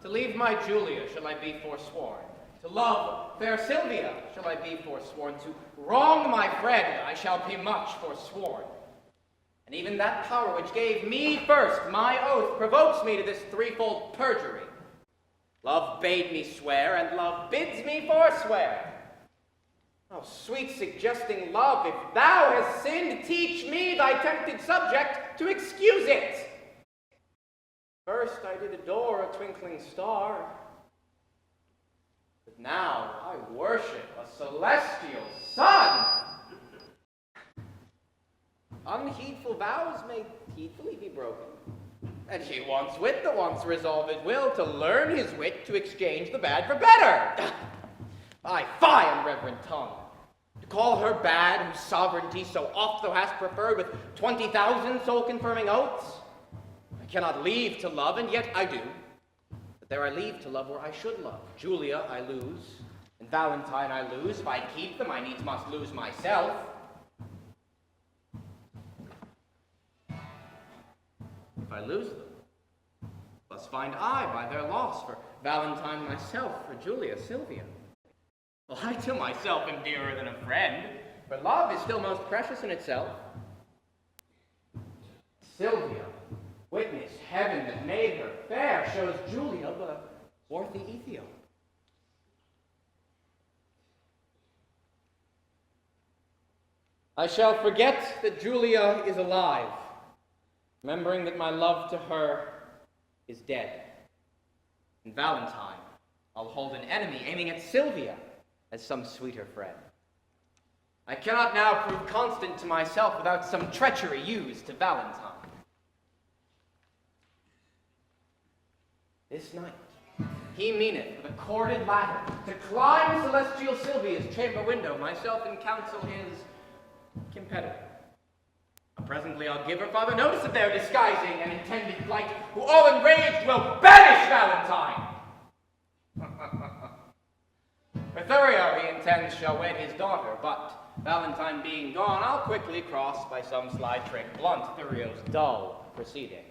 E: To leave my Julia shall I be forsworn. To love fair Silvia shall I be forsworn. To wrong my friend I shall be much forsworn. And even that power which gave me first my oath provokes me to this threefold perjury. Love bade me swear, and love bids me forswear. Oh, sweet suggesting love, if thou hast sinned, teach me, thy tempted subject, to excuse it. First I did adore a twinkling star, but now I worship a celestial sun. Unheedful vows may heedfully be broken, and he wants wit that wants resolve at will to learn his wit to exchange the bad for better. I fie unreverent tongue, to call her bad whose sovereignty so oft thou hast preferred with 20,000 soul-confirming oaths. I cannot leave to love, and yet I do. But there I leave to love where I should love. Julia I lose, and Valentine I lose. If I keep them, I needs must lose myself. If I lose them, thus find I by their loss for Valentine myself, for Julia, Silvia. Well, I to myself am dearer than a friend, for love is still most precious in itself. Silvia, witness heaven that made her fair, shows Julia but a swarthy Ethiop. I shall forget that Julia is alive, remembering that my love to her is dead. And Valentine, I'll hold an enemy aiming at Silvia as some sweeter friend. I cannot now prove constant to myself without some treachery used to Valentine. This night, he meaneth with a corded ladder to climb celestial Silvia's chamber window, myself in counsel his competitor. Presently I'll give her father notice of their disguising and intended flight, who all enraged will banish Valentine. Pethurio, he intends, shall wed his daughter, but Valentine being gone, I'll quickly cross by some sly trick blunt Thurio's dull proceeding.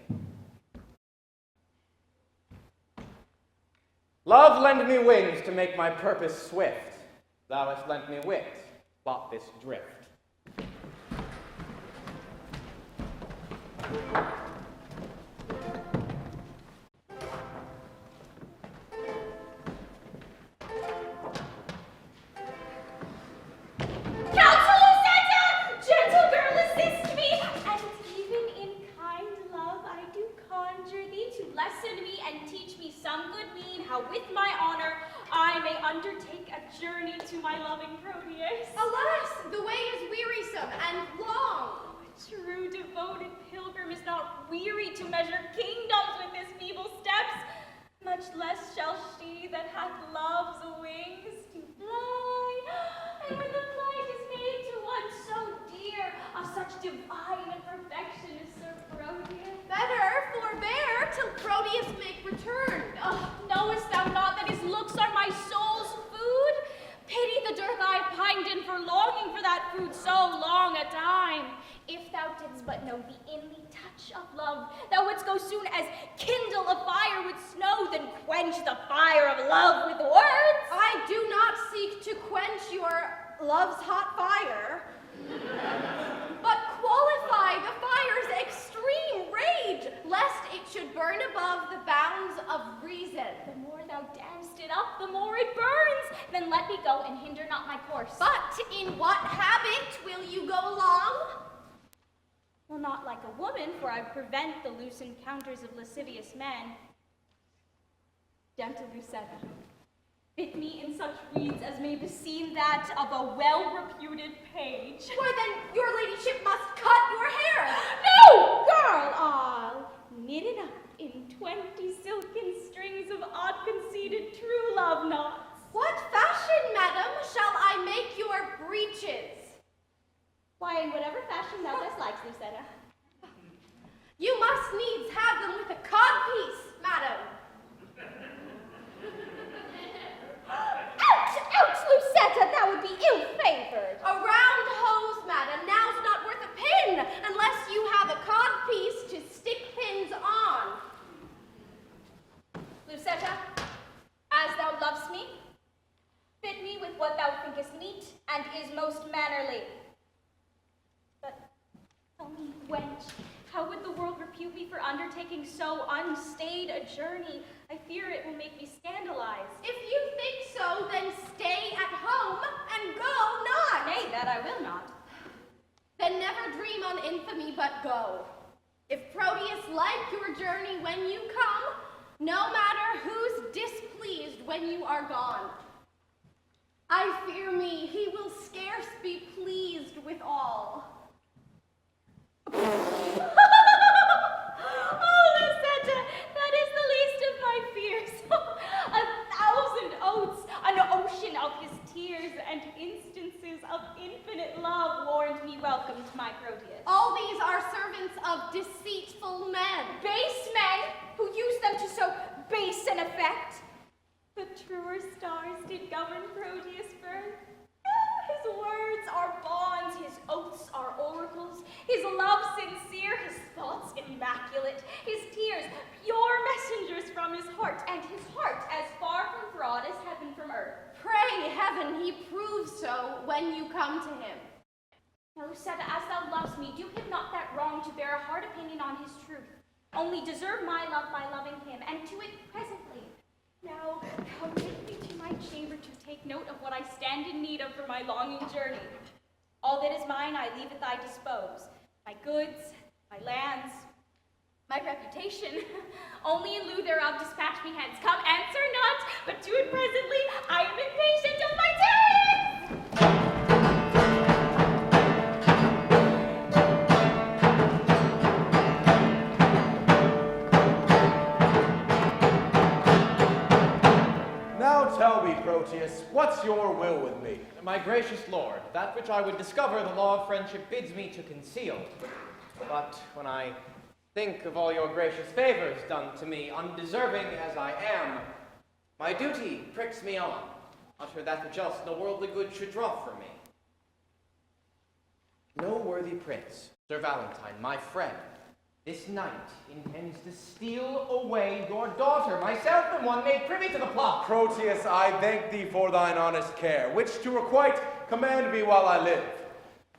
E: Love, lend me wings to make my purpose swift. Thou hast lent me wit, plot this drift.
G: With my honor, I may undertake a journey to my loving Proteus.
C: Alas, the way is wearisome and long.
G: A true devoted pilgrim is not weary to measure kingdoms with his feeble steps. Much less shall she that hath love's wings to fly. And when the flight is made to one so dear, of such divine perfection is Sir Proteus.
C: Better forbear till Proteus make return.
G: Oh, knowest thou not that his looks are my soul's food? Pity the dearth I have pined in for longing for that food so long a time. If thou didst but know the inly touch of love, thou wouldst go soon as kindle a fire with snow, then quench the fire of love with words.
C: I do not seek to quench your love's hot fire, but qualify the fire's extreme rage, lest it should burn above the bounds of reason.
G: The more thou damn'st it up, the more it burns. Then let me go and hinder not my course.
C: But in what habit will you go along?
G: Well, not like a woman, for I prevent the loose encounters of lascivious men. Gentle Lucetta, fit me in such weeds as may beseem that of a well-reputed page.
C: Why then, your ladyship must cut your hair.
G: No, girl, I'll knit it up in 20 silken strings of odd-conceited true love knots.
C: What fashion, madam, shall I make your breeches?
G: Why, in whatever fashion thou best likes, Lucetta.
C: You must needs have them with a codpiece, madam.
G: Ouch, ouch, Lucetta, thou would be ill-favored.
C: A round hose, madam, now's not worth a pin, unless you have a codpiece to stick pins on.
G: Lucetta, as thou lovest me, fit me with what thou thinkest meet and is most mannerly. But tell me, wench, how would the world repute me for undertaking so unstaid a journey? I fear it will make me scandalized.
C: If you think so, then stay at home and go not.
G: Nay, that I will not.
C: Then never dream on infamy, but go. If Proteus like your journey when you come, no matter who's displeased when you are gone. I fear me he will scarce be pleased with all.
G: Oh, Lucetta, that is the least of my fears. 1,000 oaths, an ocean of his tears, and instances of infinite love warned me welcome to my Proteus.
C: All these are servants of deceitful men.
G: Base men who use them to so base an effect. The truer stars did govern Proteus' birth. His words are bonds, his oaths are oracles, his love sincere, his thoughts immaculate, his tears pure messengers from his heart, and his heart as far from fraud as heaven from earth.
C: Pray heaven he prove so when you come to him.
G: No, Lucetta, as thou lovest me, do him not that wrong to bear a hard opinion on his truth. Only deserve my love by loving him, and to it presently. Now, come take me to my chamber to take note of what I stand in need of for my longing journey. All that is mine I leave at thy dispose. My goods, my lands, my reputation. Only in lieu thereof dispatch me hence. Come, answer not, but to it presently. I am impatient of my tarriance.
J: Tell me, Proteus, what's your will with me?
E: My gracious lord, that which I would discover the law of friendship bids me to conceal. But when I think of all your gracious favors done to me, undeserving as I am, my duty pricks me on, utter that which else no worldly good should draw from me. No worthy prince, Sir Valentine, my friend, this night intends to steal away your daughter, myself and one made privy to the plot.
J: Proteus, I thank thee for thine honest care, which to requite command me while I live.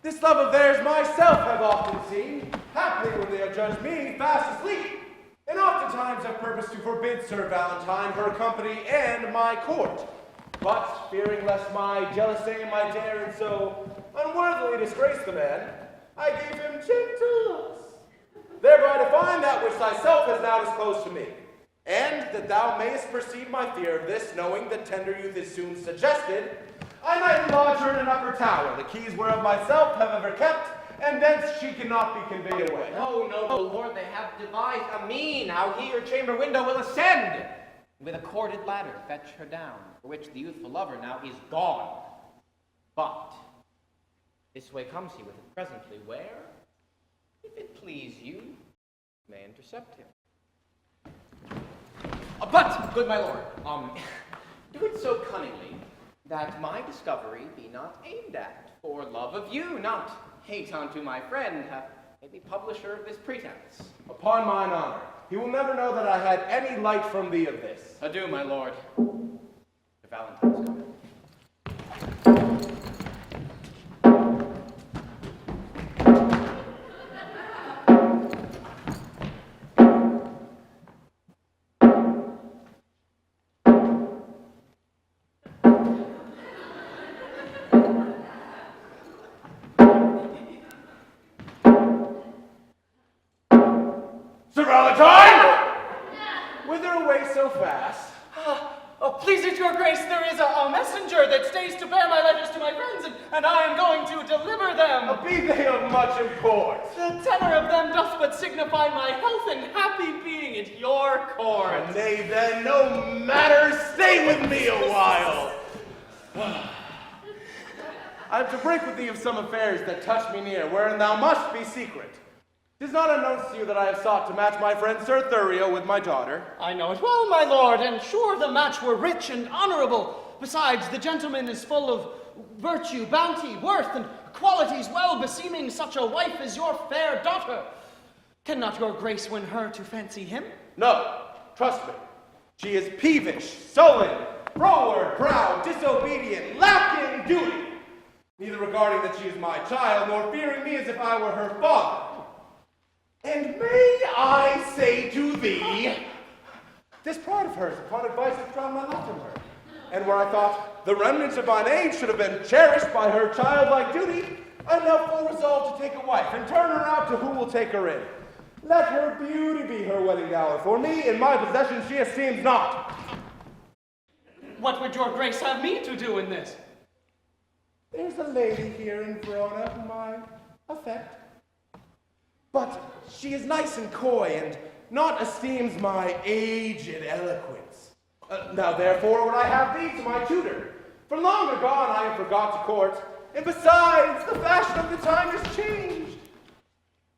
J: This love of theirs myself have often seen, haply when they have judged me fast asleep, and oftentimes have purposed to forbid Sir Valentine her company and my court. But, fearing lest my jealousy might dare and so unworthily disgrace the man, I gave him gentle looks, thereby to find that which thyself has now disclosed to me, and that thou mayest perceive my fear of this, knowing that tender youth is soon suggested, I might lodge her in an upper tower, the keys whereof myself have ever kept, and thence she cannot be conveyed away.
E: No, noble lord, they have devised a mean how he your chamber window will ascend, with a corded ladder fetch her down, for which the youthful lover now is gone. But this way comes he with it presently, where, if it please you, may intercept him. But, good my lord, do it so cunningly that my discovery be not aimed at, for love of you, not hate unto my friend, hath made me publisher of this pretense.
J: Upon mine honor, he will never know that I had any light from thee of this.
E: Adieu, my lord. The Valentine's coming.
J: Sir Valentine! Whither away so fast?
F: Please it your grace, there is a messenger that stays to bear my letters to my friends, and I am going to deliver them.
J: Be they of much import?
F: The tenor of them doth but signify my health and happy being at your court.
J: Nay then, no matter, stay with me a while. I have to break with thee of some affairs that touch me near, wherein thou must be secret. 'Tis not unknown to you that I have sought to match my friend Sir Thurio with my daughter.
F: I know it well, my lord, and sure the match were rich and honorable. Besides, the gentleman is full of virtue, bounty, worth, and qualities well beseeming such a wife as your fair daughter. Cannot your grace win her to fancy him?
J: No, trust me. She is peevish, sullen, froward, proud, disobedient, lacking duty, neither regarding that she is my child, nor fearing me as if I were her father. And may I say to thee, this pride of hers upon advice hath drawn my love from her. And where I thought the remnants of mine age should have been cherished by her childlike duty, I am now full resolved to take a wife, and turn her out to who will take her in. Let her beauty be her wedding dower, for me in my possession she esteems not.
F: What would your grace have me to do in this?
J: There's a lady here in Verona whom I affect. But she is nice and coy, and not esteems my aged eloquence. Now therefore would I have thee to my tutor, for long agone I have forgot to court, and besides, the fashion of the time has changed.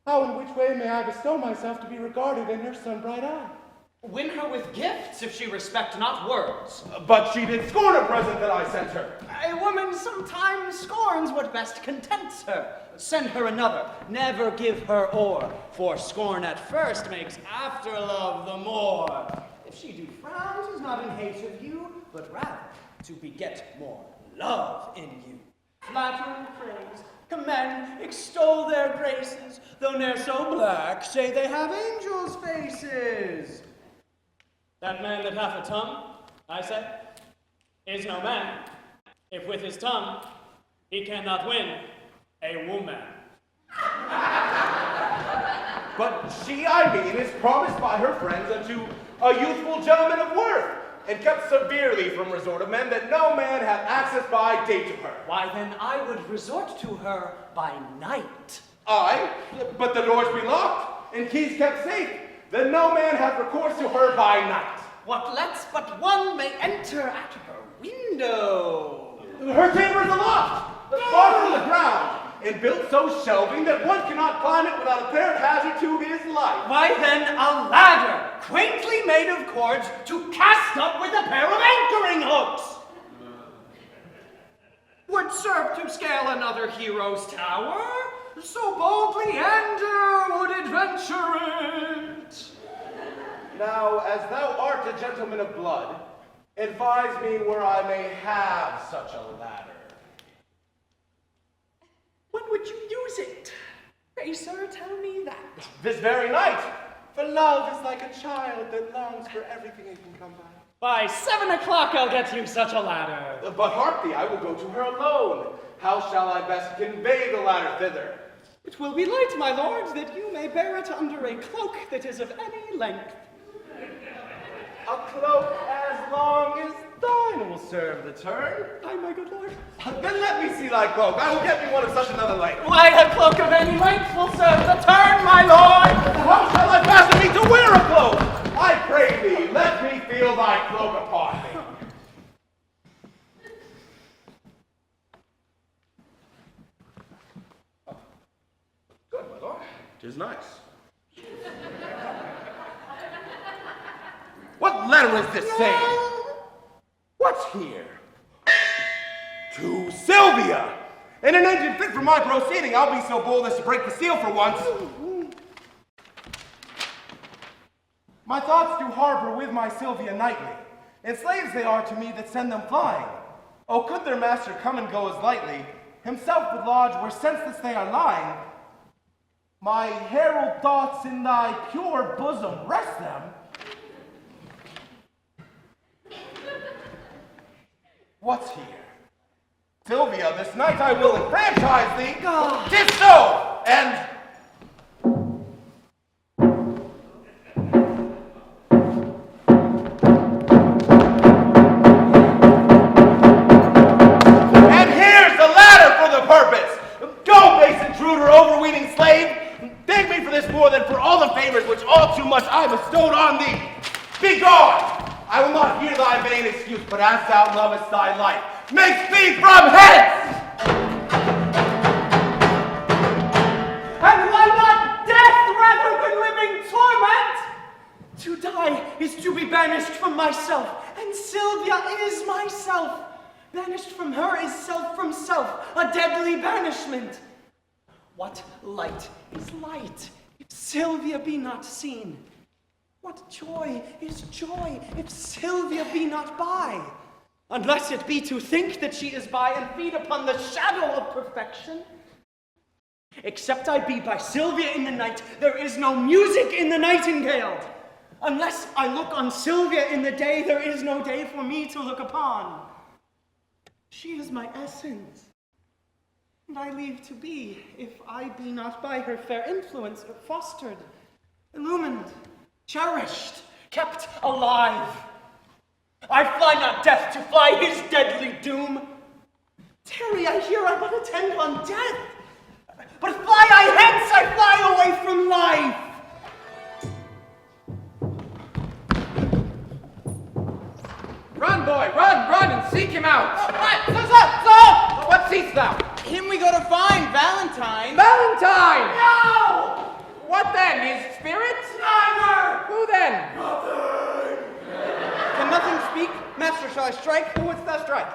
J: How and which way may I bestow myself to be regarded in her sun-bright eye?
F: Win her with gifts if she respect not words.
J: But she did scorn a present that I sent her.
F: A woman sometimes scorns what best contents her. Send her another, never give her o'er, for scorn at first makes after love the more. If she do frown, 'tis not in hate of you, but rather to beget more love in you. Flatter and praise, commend, extol their graces, though ne'er so black, say they have angels' faces. That man that hath a tongue, I say, is no man, if with his tongue he cannot win a woman.
J: But she, I mean, is promised by her friends unto a youthful gentleman of worth, and kept severely from resort of men, that no man hath access by day to her.
F: Why then I would resort to her by night.
J: Aye, but the doors be locked, and keys kept safe, then no man hath recourse to her by night.
F: What lets but one may enter at her window?
J: Her chamber is aloft, the far from the ground, and built so shelving that one cannot climb it without apparent hazard to his life.
F: Why then, a ladder, quaintly made of cords, to cast up with a pair of anchoring hooks, would serve to scale another hero's tower, so boldly Ander would adventure it.
J: Now, as thou art a gentleman of blood, advise me where I may have such a ladder.
F: When would you use it? Pray, sir, tell me that.
J: This very night, for love is like a child that longs for everything it can come by.
F: By 7 o'clock I'll get you such a ladder.
J: But hark thee, I will go to her alone. How shall I best convey the ladder thither?
F: It will be light, my lord, that you may bear it under a cloak that is of any length.
J: A cloak as long as thine will serve the turn.
F: Aye, my good lord.
J: Then let me see thy cloak. I will get me one of such another length.
F: Why, a cloak of any length will serve the turn, my lord.
J: How shall I fasten me to wear a cloak? I pray thee, let me feel thy cloak upon me. Good, my lord. 'Tis nice. What letter is this saying? What's here? To Silvia! In an engine fit for my proceeding, I'll be so bold as to break the seal for once. My thoughts do harbor with my Silvia nightly, and slaves they are to me that send them flying. Oh, could their master come and go as lightly, himself would lodge where senseless they are lying. My herald thoughts in thy pure bosom rest them. What's here? Silvia, this night I will enfranchise thee. Tis so, and... here's the ladder for the purpose. Go, base intruder, overweening slave. Thank me for this more than for all the favors which all too much I bestowed on thee. Be gone! I will not hear thy vain excuse, but as thou lovest thy life, make speed from hence!
F: And why not death rather than living torment? To die is to be banished from myself, and Silvia is myself. Banished from her is self from self, a deadly banishment. What light is light, if Silvia be not seen? What joy is joy, if Silvia be not by? Unless it be to think that she is by and feed upon the shadow of perfection. Except I be by Silvia in the night, there is no music in the nightingale. Unless I look on Silvia in the day, there is no day for me to look upon. She is my essence, and I leave to be, if I be not by her fair influence fostered, illumined, cherished, kept alive. I fly not death to fly his deadly doom. Tarry I here, I but attend on death. But fly I hence, I fly away from life.
E: Run, boy, run, and seek him out.
K: Stop!
E: What seest thou?
K: Him we go to find, Valentine.
E: Valentine!
F: No!
E: What then, his spirit?
F: Neither!
E: Who then?
K: Can nothing speak? Master, shall I strike?
E: Who wouldst thou strike?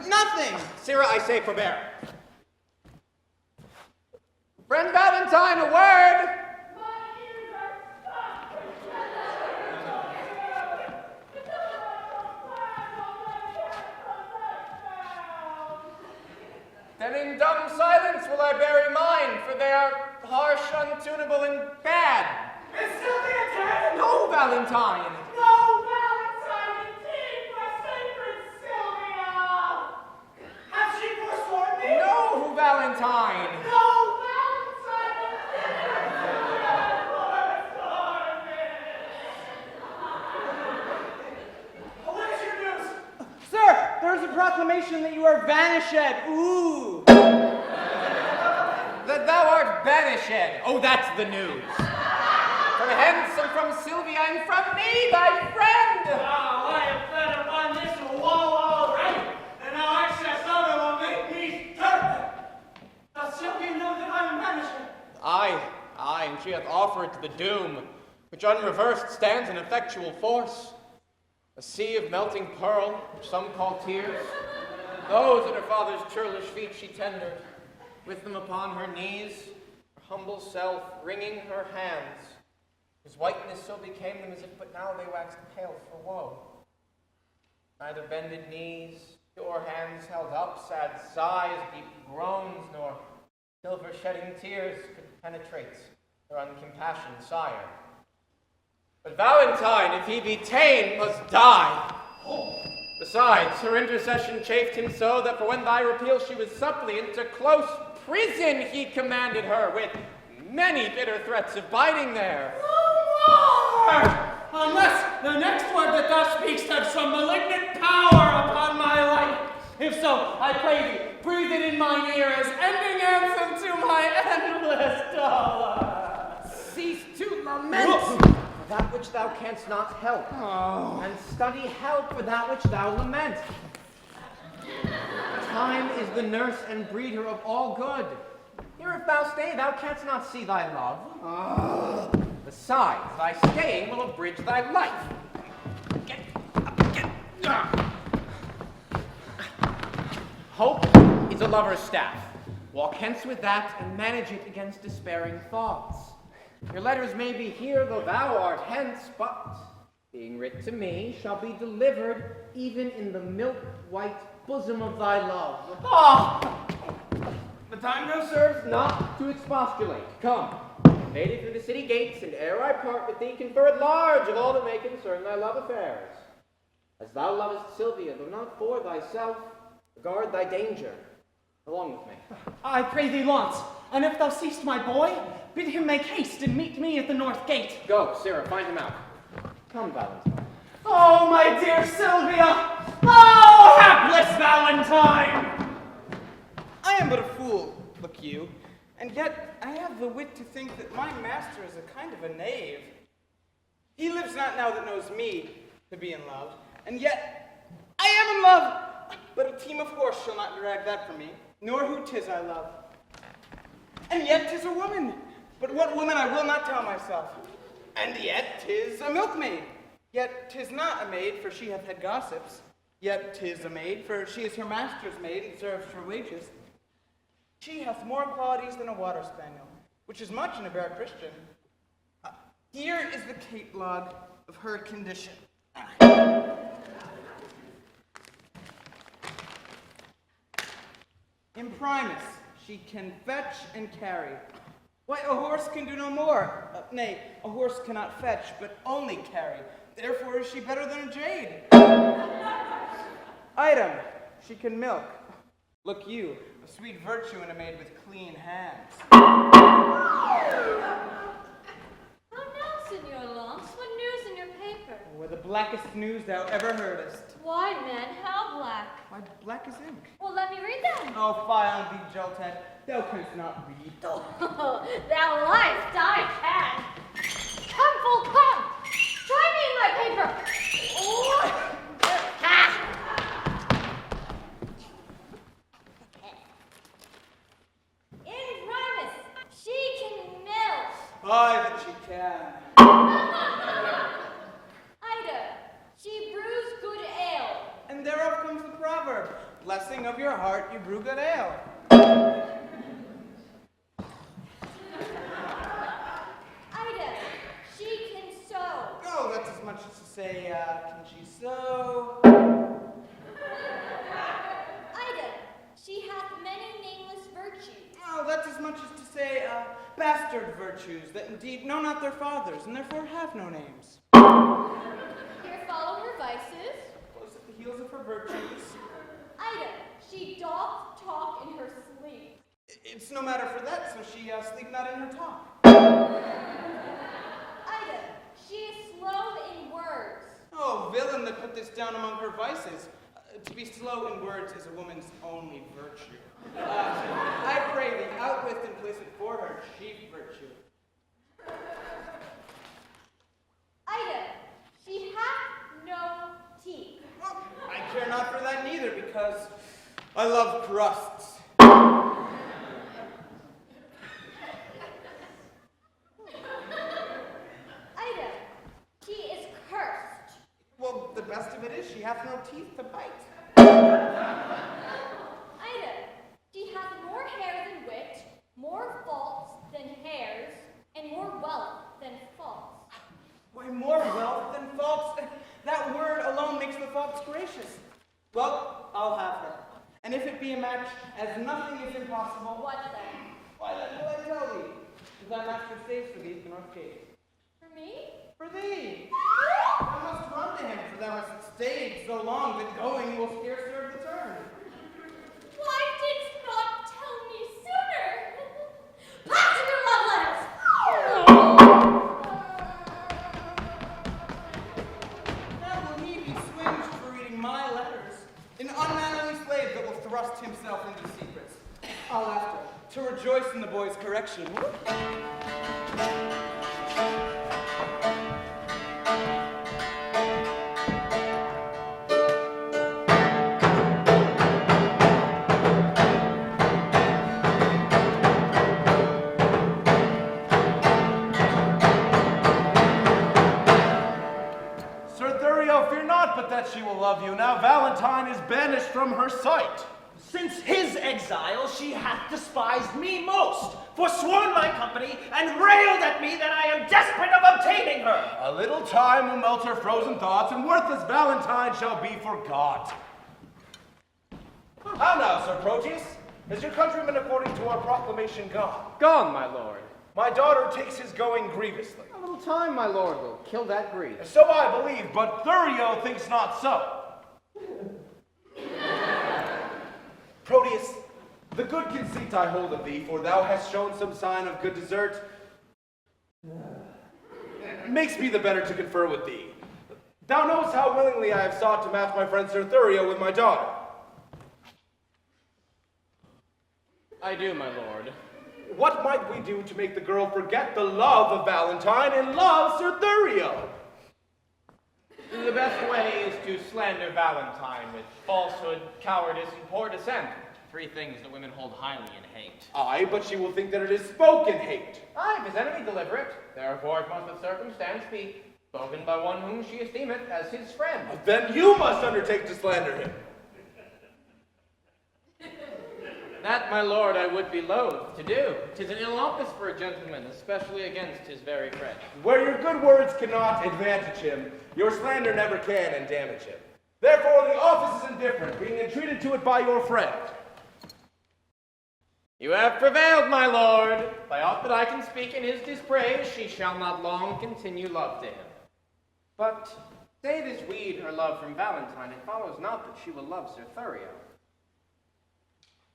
K: Nothing!
E: Sirrah, I say forbear. Friend Valentine, a word! Then in dumb silence will I bury mine, for they are harsh, untunable, and bad.
F: Is Silvia dead?
E: No, Valentine!
F: No, Valentine, indeed, my sacred Silvia! Has she forsworn me?
E: No, Valentine!
F: No, Valentine, indeed, Silvia has forsworn me! What is your news?
K: Sir, there's a proclamation that you are vanished. Ooh!
E: That thou art banished. Oh, that's the news. From hence and from Silvia and from me, thy friend.
F: Oh, I have fed upon this wall already, and now excess of it will make me certain. The Silvia know that I am banishment?
E: Aye, and she hath offered to the doom, which unreversed stands in effectual force. A sea of melting pearl, which some call tears. Those at her father's churlish feet she tendered, with them upon her knees, her humble self wringing her hands, whose whiteness so became them as if but now they waxed pale for woe. Neither bended knees, pure hands held up, sad sighs, deep groans, nor silver-shedding tears could penetrate her uncompassioned sire. But Valentine, if he be ta'en, must die. Besides, her intercession chafed him so that for when thy repeal she was suppliant, to close prison he commanded her, with many bitter threats of biding there.
F: Unless the next word that thou speakst have some malignant power upon my life. If so, I pray thee, breathe it in mine ear as ending anthem to my endless dolor.
E: Cease to lament for that which thou canst not help, and study help for that which thou lament. Time is the nurse and breeder of all good. Here if thou stay, thou canst not see thy love. Besides, thy staying will abridge thy life. Get up. Hope is a lover's staff. Walk hence with that, and manage it against despairing thoughts. Your letters may be here, though thou art hence, but, being writ to me, shall be delivered even in the milk-white bosom of thy love. The time now serves not to expostulate. Come, made it through the city gates, and ere I part with thee, confer at large of all that may concern thy love affairs. As thou lovest Silvia, though not for thyself, regard thy danger. Along with me.
F: I pray thee, Launce, and if thou seest my boy, bid him make haste and meet me at the north gate.
E: Go, Sarah, find him out. Come, Valentine.
F: Oh, my dear Silvia! Oh, hapless Valentine!
K: I am but a fool, look you, and yet I have the wit to think that my master is a kind of a knave. He lives not now that knows me to be in love, and yet I am in love, but a team of horse shall not drag that from me, nor who 'tis I love. And yet 'tis a woman, but what woman I will not tell myself. And yet 'tis a milkmaid, yet 'tis not a maid, for she hath had gossips. Yet 'tis a maid, for she is her master's maid, and serves for wages. She hath more qualities than a water spaniel, which is much in a bare Christian. Here is the catalogue of her condition. Imprimus, she can fetch and carry. Why, a horse can do no more. Nay, a horse cannot fetch, but only carry. Therefore is she better than a jade. Item, she can milk. Look you, a sweet virtue in a maid with clean hands.
D: How now, Signor Launce? What news in your paper?
K: Oh, the blackest news thou ever heardest.
D: Why, man, how black?
K: Why, black as ink.
D: Well, let me read them.
K: Oh, fie on thee, jilted. Thou canst not read.
D: Oh, thou liest, I can. Come, fool, come. Try me in my paper. Oh. Ha! Imprimus, she can milk.
K: Aye, that she can.
D: Ida, she brews good ale.
K: And thereof comes the proverb, blessing of your heart, you brew good ale.
D: Ida, she can sew.
K: Oh, that's as much as to say, can she sew?
D: Ida, she hath many nameless virtues.
K: Oh, that's as much as to say, bastard virtues, that indeed know not their fathers, and therefore have no names.
D: Here follow her vices.
K: Close at the heels of her virtues.
D: Ida, she doth talk in her sleep.
K: It's no matter for that, so she sleep not in her talk.
D: Ida, she is slow in words.
K: Oh, villain that put this down among her vices. To be slow in words is a woman's only virtue. I pray thee, out with and place it for her chief virtue.
D: Ida, she hath no teeth.
K: Well, I care not for that neither, because I love crusts. she hath no teeth to bite.
D: Ida, she hath more hair than wit, more faults than hairs, and more wealth than faults.
K: Why, more wealth than faults? That word alone makes the faults gracious. Well, I'll have her. And if it be a match, as nothing is impossible,
D: What then?
K: why then will I tell thee? Thy master stays for thee at the North Gate.
D: For me?
K: For thee! Thou must run to him, for thou hast stayed so long that going will scarce serve the turn.
D: Why didst not tell me sooner? Pass your love letters!
K: Now will he be swinged for reading my letters? An unmannerly slave that will thrust himself into secrets. I'll ask her to rejoice in the boy's correction.
J: Sir Thurio, fear not but that she will love you. Now Valentine is banished from her sight.
B: Since his exile, she hath despised me most, forsworn my company, and railed at me that I am desperate of obtaining her.
J: A little time will melt her frozen thoughts, and worthless Valentine shall be forgot. How now, Sir Proteus? Is your countryman according to our proclamation gone?
E: Gone, my lord.
J: My daughter takes his going grievously.
E: A little time, my lord, will kill that grief.
J: So I believe, but Thurio thinks not so. Proteus, the good conceit I hold of thee, for thou hast shown some sign of good desert, makes me the better to confer with thee. Thou knowest how willingly I have sought to match my friend Sir Thurio with my daughter.
E: I do, my lord.
J: What might we do to make the girl forget the love of Valentine and love Sir Thurio?
E: The best way is to slander Valentine with falsehood, cowardice, and poor descent. 3 things that women hold highly in hate.
J: Aye, but she will think that it is spoken hate.
E: Aye, if his enemy deliver it, therefore it must with circumstance be spoken by one whom she esteemeth as his friend.
J: Then you must undertake to slander him.
E: That, my lord, I would be loath to do. 'Tis an ill office for a gentleman, especially against his very friend.
J: Where your good words cannot advantage him, your slander never can and damage him. Therefore the office is indifferent, being entreated to it by your friend.
E: You have prevailed, my lord. By aught that I can speak in his dispraise, she shall not long continue love to him. But say this weed her love from Valentine, it follows not that she will love Sir Thurio.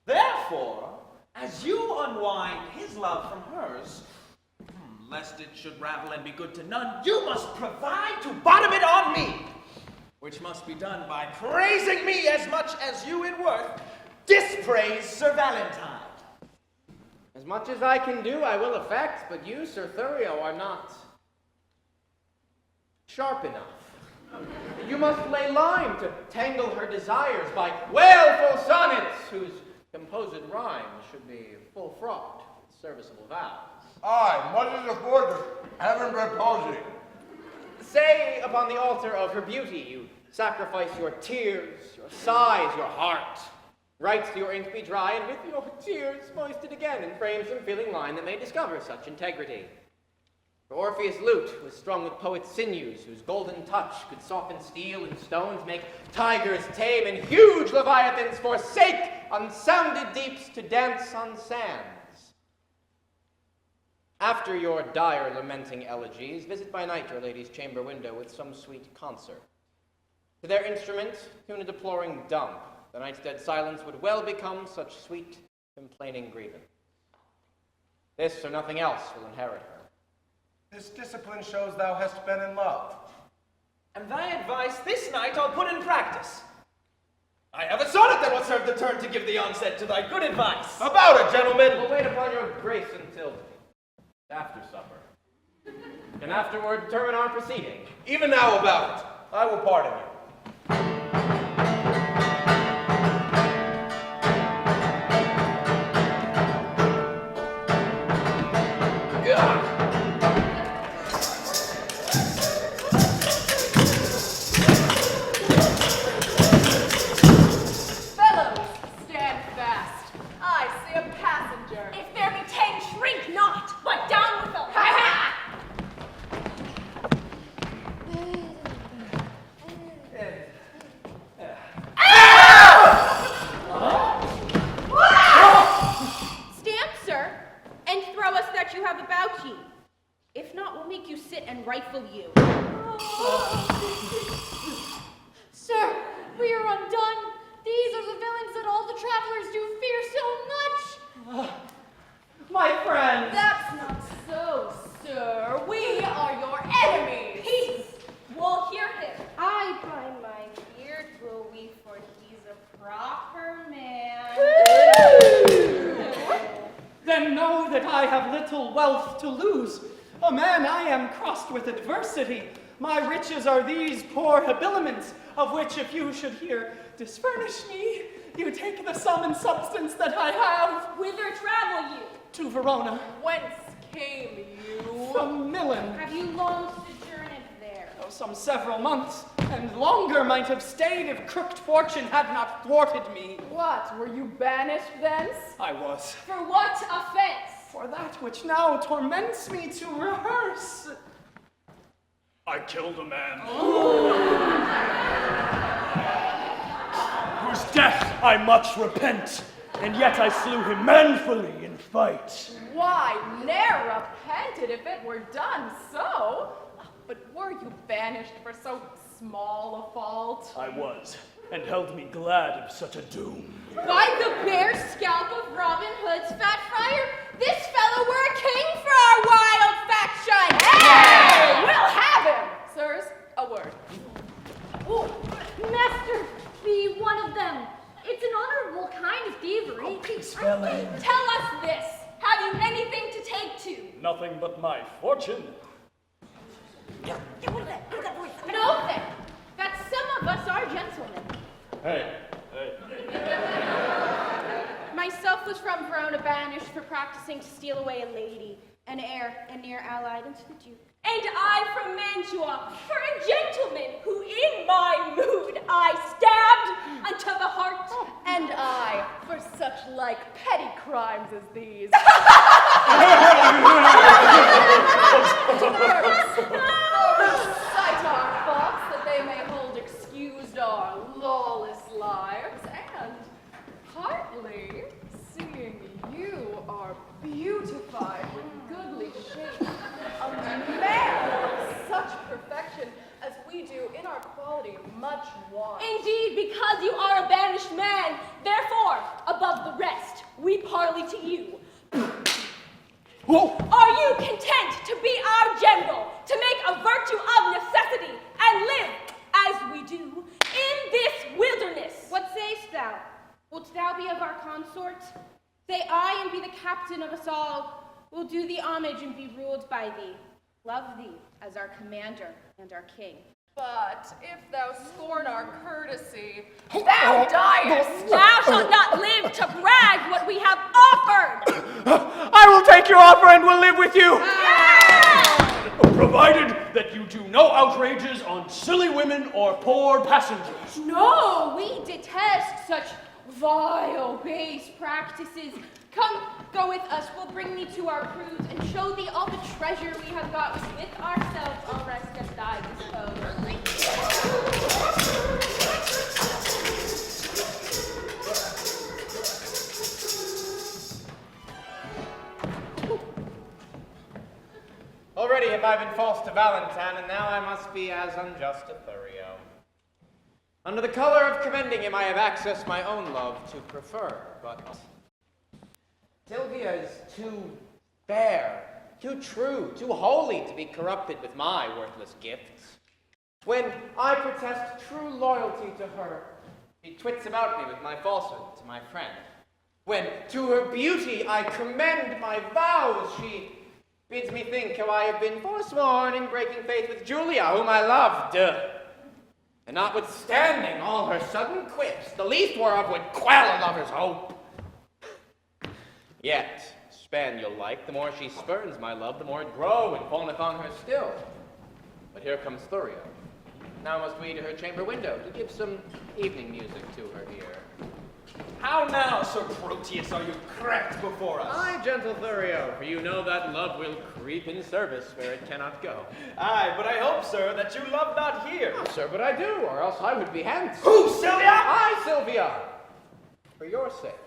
B: Therefore, as you unwind his love from hers, lest it should ravel and be good to none, you must provide to bottom it on me, which must be done by praising me as much as you in worth dispraise Sir Valentine.
E: As much as I can do, I will effect, but you, Sir Thurio, are not sharp enough. You must lay lime to tangle her desires by wailful sonnets, whose composed rhyme should be full fraught with serviceable vows.
J: Aye, much is afforded, heaven proposing.
E: Say upon the altar of her beauty, you sacrifice your tears, your sighs, your heart. Writes your ink be dry, and with your tears moist it again, and frame some feeling line that may discover such integrity. For Orpheus' lute was strung with poet's sinews, whose golden touch could soften steel and stones, make tigers tame, and huge leviathans forsake unsounded deeps to dance on sands. After your dire lamenting elegies, visit by night your lady's chamber window with some sweet concert. To their instrument, tune a deploring dump. The night's dead silence would well become such sweet, complaining grievance. This or nothing else will inherit her.
J: This discipline shows thou hast been in love.
B: And thy advice this night I'll put in practice. I have a sonnet that will serve the turn to give the onset to thy good advice.
J: About it, gentlemen!
E: We'll wait upon your grace until after supper. And afterward determine our proceeding.
J: Even now about it, I will pardon you.
A: have about ye. If not, we'll make you sit and rifle you.
D: Sir, we are undone. These are the villains that all the travelers do fear so much.
F: My friends!
I: That's not so, sir. We are your enemies.
C: Peace! We'll hear him.
A: I, by my beard, will weep, for he's a proper man.
F: Then know that I have little wealth to lose. A man, I am crossed with adversity. My riches are these poor habiliments, of which if you should here disfurnish me, you take the sum and substance that I have.
C: Whither travel you?
F: To Verona.
I: Whence came you?
F: From Milan.
A: Have you long sojourned there?
F: Oh, some several months, and longer might have stayed if crooked fortune had not thwarted me.
I: What, were you banished thence?
F: I was.
C: For what offense?
F: For that which now torments me to rehearse.
L: I killed a man. Whose death I much repent, and yet I slew him manfully in fight.
I: Why, ne'er repented if it were done so. But were you banished for so small a fault?
L: I was, and held me glad of such a doom.
C: By the bare scalp of Robin Hood's fat friar, this fellow were a king for our wild faction.
I: Hey! We'll have him! Sirs, a word.
D: Oh, master, be one of them. It's an honorable kind of thievery.
C: Tell us this. Have you anything to take to?
L: Nothing but my fortune.
A: Know then that some of us are gentlemen.
L: Hey.
A: Myself was from Verona, banished for practicing to steal away a lady, an heir, and near allied unto the Duke.
C: And I from Mantua, for a gentleman who in my mood I stabbed unto the heart.
I: And I, for such like petty crimes as these. Recite our thoughts that they may hold excused our lawless lives, and partly, seeing you are beautified with goodly shape, a man of such perfection as we do in our quality much want.
C: Indeed, because you are a banished man, therefore, above the rest, we parley to you. Are you content to be our general, to make a virtue of necessity, and live, as we do, in this wilderness?
A: What sayest thou? Wilt thou be of our consort? Say I, and be the captain of us all. Will do thee homage and be ruled by thee. Love thee as our commander and our king.
I: But if thou scorn our courtesy, thou diest!
C: Thou shalt not live to brag what we have offered!
J: I will take your offer and will live with you.
L: Provided that you do no outrages on silly women or poor passengers.
A: No, we detest such vile, base practices. Come, go with us. We'll bring thee to our cruise and show thee all the treasure we have got with ourselves. All rest at thy disposal.
E: Already have I been false to Valentine, and now I must be as unjust to Thurio. Under the color of commending him, I have accessed my own love to prefer, but Silvia is too fair, too true, too holy to be corrupted with my worthless gifts. When I protest true loyalty to her, she twits about me with my falsehood to my friend. When to her beauty I commend my vows, she bids me think how I have been forsworn in breaking faith with Julia, whom I loved. And notwithstanding all her sudden quips, the least whereof would quell a lover's hope. Yet, spaniel-like, the more she spurns my love, the more it grow and fawneth on her still. But here comes Thurio. Now must we to her chamber window to give some evening music to her ear.
B: How now, Sir Proteus, are you cracked before us?
E: Aye, gentle Thurio, for you know that love will creep in service where it cannot go.
B: Aye, but I hope, sir, that you love not here.
E: Oh, sir, but I do, or else I would be hence.
B: Who, Silvia?
E: Aye, Silvia, for your sake.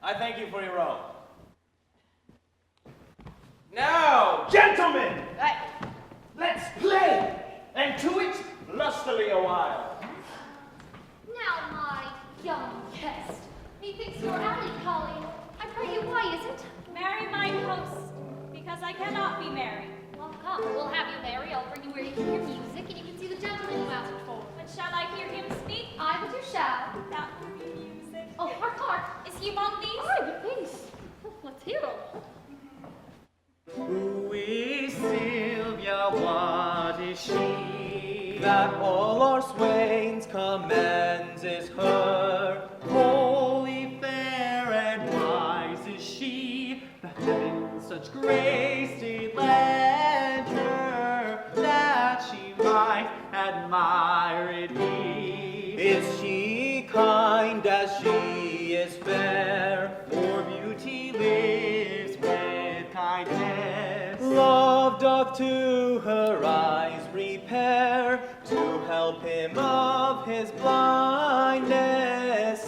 B: I thank you for your own. lustily a while.
D: Now, my young guest, methinks your alley calling. I pray you, why is it?
G: Marry mine host, because I cannot be married.
D: Well, come, we'll have you marry. I'll bring you where you can hear music, and you can see the gentleman you asked for.
G: But shall I hear him speak?
D: Aye, but you shall.
G: That would be music.
D: Oh, hark, hark.
G: Is he among these?
D: Aye, but please. Let's hear him.
F: Who is Silvia? What is she? That all our swains commends is her. Holy, fair, and wise is she. The heavens such grace did lend her, that she might admire it be. Is she kind as she is fair? For beauty lives with kindness. Love doth to her eyes repair, to help him of his blindness,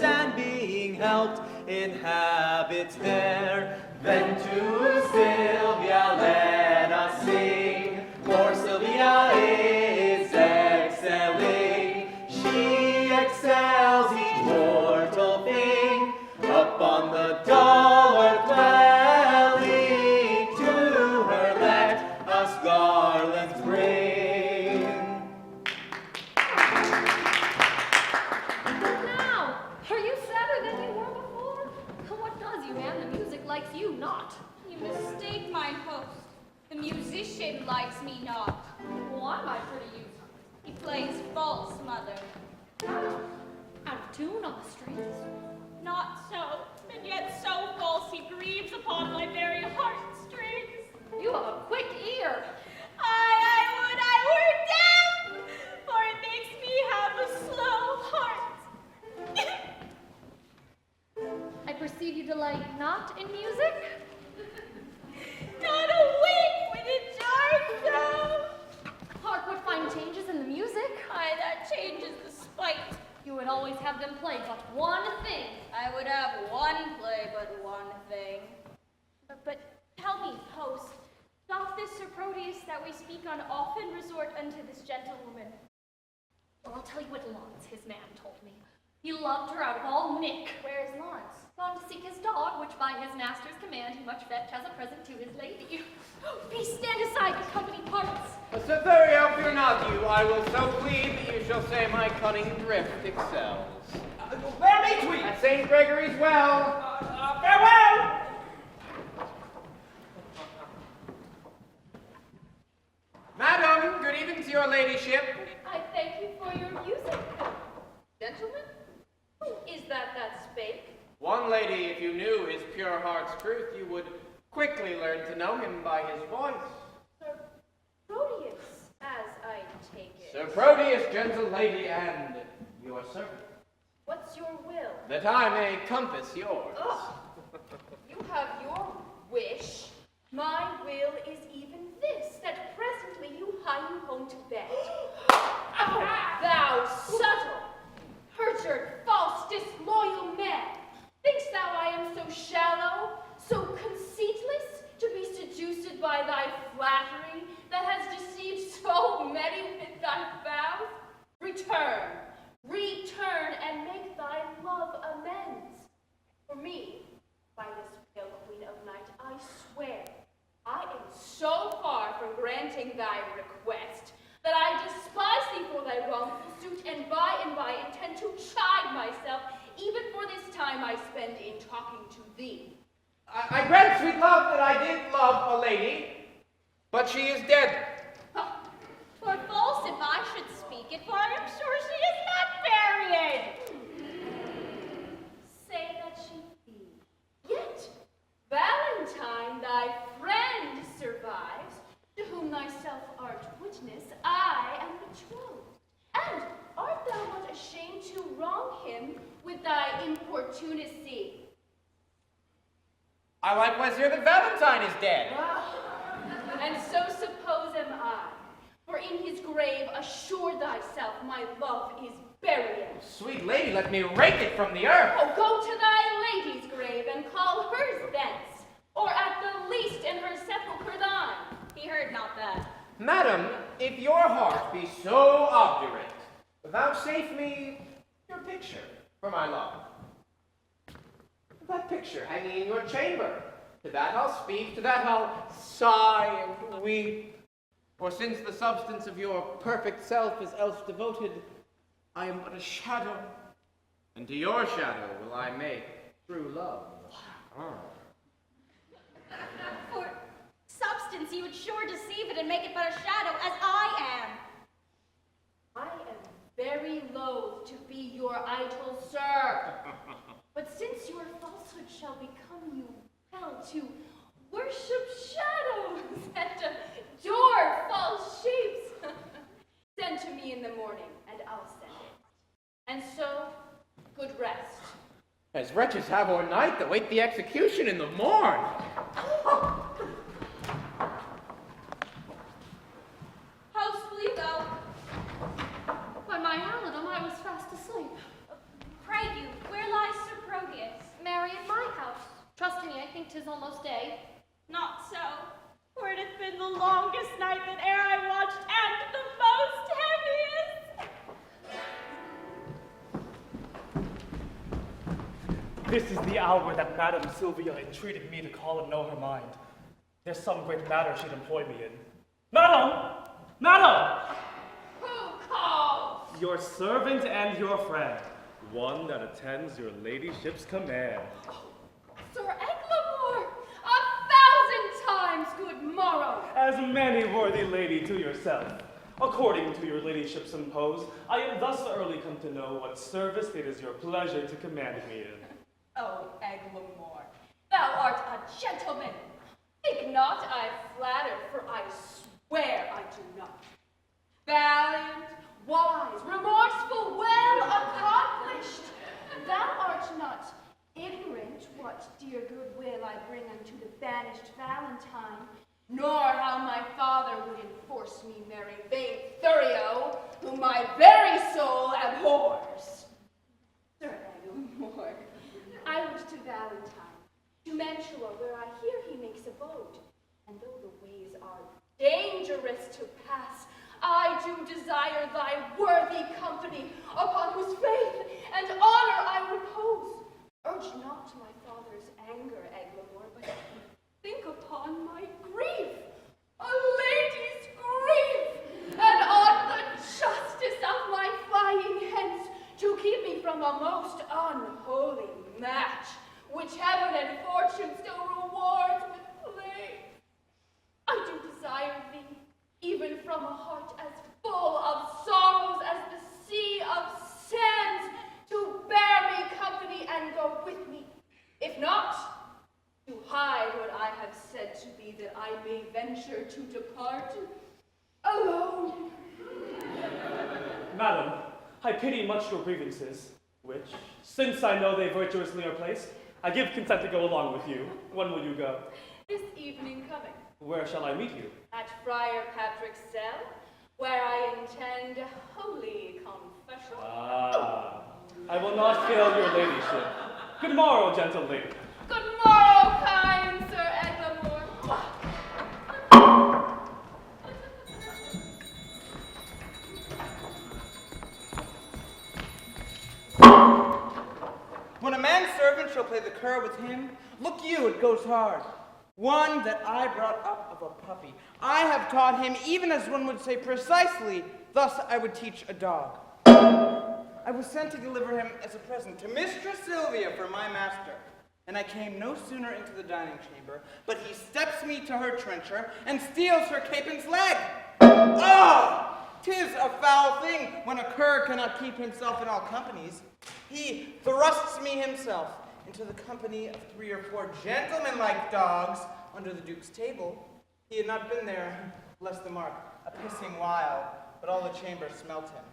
F: and being helped inhabits there. Then to Silvia let us sing, for Silvia is excelling. She excels each mortal thing, upon the dull earth dwelling. To her let us garlands bring.
D: Now, are you sadder than you were before? What does you, man? The music likes you not.
G: You mistake mine host. The musician likes me not.
D: Why, my pretty youth?
G: He plays false, mother.
D: How? Out of tune on the strings?
G: Not so, and yet so false he grieves upon my very heartstrings.
D: You have a quick ear.
G: I would I were deaf, for it makes me have a slow heart.
D: I perceive you delight not in music.
G: Not a wink when it jars so.
D: Hark, what fine changes in the music.
G: Aye, that changes the spite.
D: You would always have them play but one thing.
G: I would have one play but one thing. But tell me, host, doth this Sir Proteus that we speak on often resort unto this gentlewoman?
D: Well, I'll tell you what Lawrence, his man, told me. He loved her out of all nick.
G: Where is Lawrence?
D: Gone to seek his dog, which by his master's command he much fetched as a present to his lady. Please stand aside, the company parts.
E: Cytherea, fear not you. I will so plead that you shall say my cunning drift excels.
B: Where meet we?
E: At St. Gregory's Well.
B: Farewell!
E: Madam, good evening to your ladyship.
I: I thank you for your music. Gentlemen, who is that spake?
E: One lady, if you knew his pure heart's truth, you would quickly learn to know him by his voice.
I: Sir Proteus, as I take it.
E: Sir Proteus, gentle lady, and your servant.
I: What's your will?
E: That I may compass yours.
I: Ugh. You have your wish. My will is even this, that presently you hie you home to bed. Oh, thou subtle, perjured, false, disloyal man! Thinkst thou I am so shallow, so conceitless, to be seduced by thy flattery that has deceived so many with thy vows? Return, return, and make thy love amends. For me, by this pale queen of night, I swear, I am so far from granting thy request that I despise thee for thy wrongful suit, and by intend to chide myself, even for this time I spend in talking to thee.
E: I grant, sweet love, that I did love a lady, but she is dead.
G: For false if I should speak it, for I am sure she is not buried.
I: Say that she be. Yet Valentine, thy friend, survives, to whom thyself art witness, I am betrothed. And art thou not ashamed to wrong him with thy importunacy?
E: I likewise hear that Valentine is dead.
I: And so suppose am I. For in his grave assure thyself my love is buried.
E: Sweet lady, let me rake it from the earth.
I: Oh, go to thy lady's grave and call hers thence, or at the least in her sepulchre thine.
G: He heard not that.
E: Madam, if your heart be so obdurate, vouchsafe me your picture for my love. That picture hanging in your chamber. To that I'll speak, to that I'll sigh and weep. For since the substance of your perfect self is else devoted, I am but a shadow, and to your shadow will I make true love.
G: For substance, you would sure deceive it and make it but a shadow, as I am.
I: I am very loath to be your idol, sir. But since your falsehood shall become you held to worship shadows and adore false shapes, send to me in the morning, and I'll send it. And so, good rest.
E: As wretches have o'ernight that wait the execution in the morn.
I: How sleep thou? By my halidom, I was fast asleep.
G: Pray you, where lies Sir Proteus?
D: Marry in my house. Trust me, I think 'tis almost day.
G: Not so, for it hath been the longest night that e'er I watched, and the most heaviest.
L: This is the hour that Madam Silvia entreated me to call and know her mind. There's some great matter she'd employ me in. Madam! Madam!
I: Who calls?
L: Your servant and your friend, one that attends your ladyship's command.
I: Sir Eglamour, 1,000 times good morrow.
L: As many worthy lady to yourself. According to your ladyship's impose, I am thus early come to know what service it is your pleasure to command me in.
I: Oh, Eglamour, thou art a gentleman. Think not I flatter, for I swear I do not. Valiant, wise, remorseful, well accomplished, thou art not ignorant what dear goodwill I bring unto the banished Valentine, nor how my father would enforce me marry vain Thurio, whom my very soul abhors. Sir Eglamour, I would to Valentine, to Mantua, where I hear he makes abode, and though the ways are dangerous to pass, I do desire thy worthy company, upon whose faith and honor I repose. Urge not my father's anger, Eglamour, but think upon my grief, a lady's grief, and on the justice of my flying hence, to keep me from a most unholy match, which heaven and fortune still rewards with flame. I do desire thee, even from a heart as full of sorrows as the sea of sands, to bear me company and go with me. If not, to hide what I have said to thee, that I may venture to depart alone.
L: Madam, I pity much your grievances, which, since I know they virtuously are placed, I give consent to go along with you. When will you go?
I: This evening coming.
L: Where shall I meet you?
I: At Friar Patrick's cell, where I intend holy confession.
L: Ah, I will not fail your ladyship. Good morrow, gentle lady.
I: Good morrow, kind Sir Eglamour.
K: When a manservant shall play the cur with him, look you, it goes hard. One that I brought up of a puppy. I have taught him even as one would say precisely, thus I would teach a dog. I was sent to deliver him as a present to Mistress Silvia for my master. And I came no sooner into the dining chamber, but he steps me to her trencher and steals her capen's leg. Ah! 'Tis a foul thing when a cur cannot keep himself in all companies. He thrusts me himself into the company of 3 or 4 gentleman-like dogs under the Duke's table. He had not been there, less the mark, a pissing while, but all the chamber smelt him.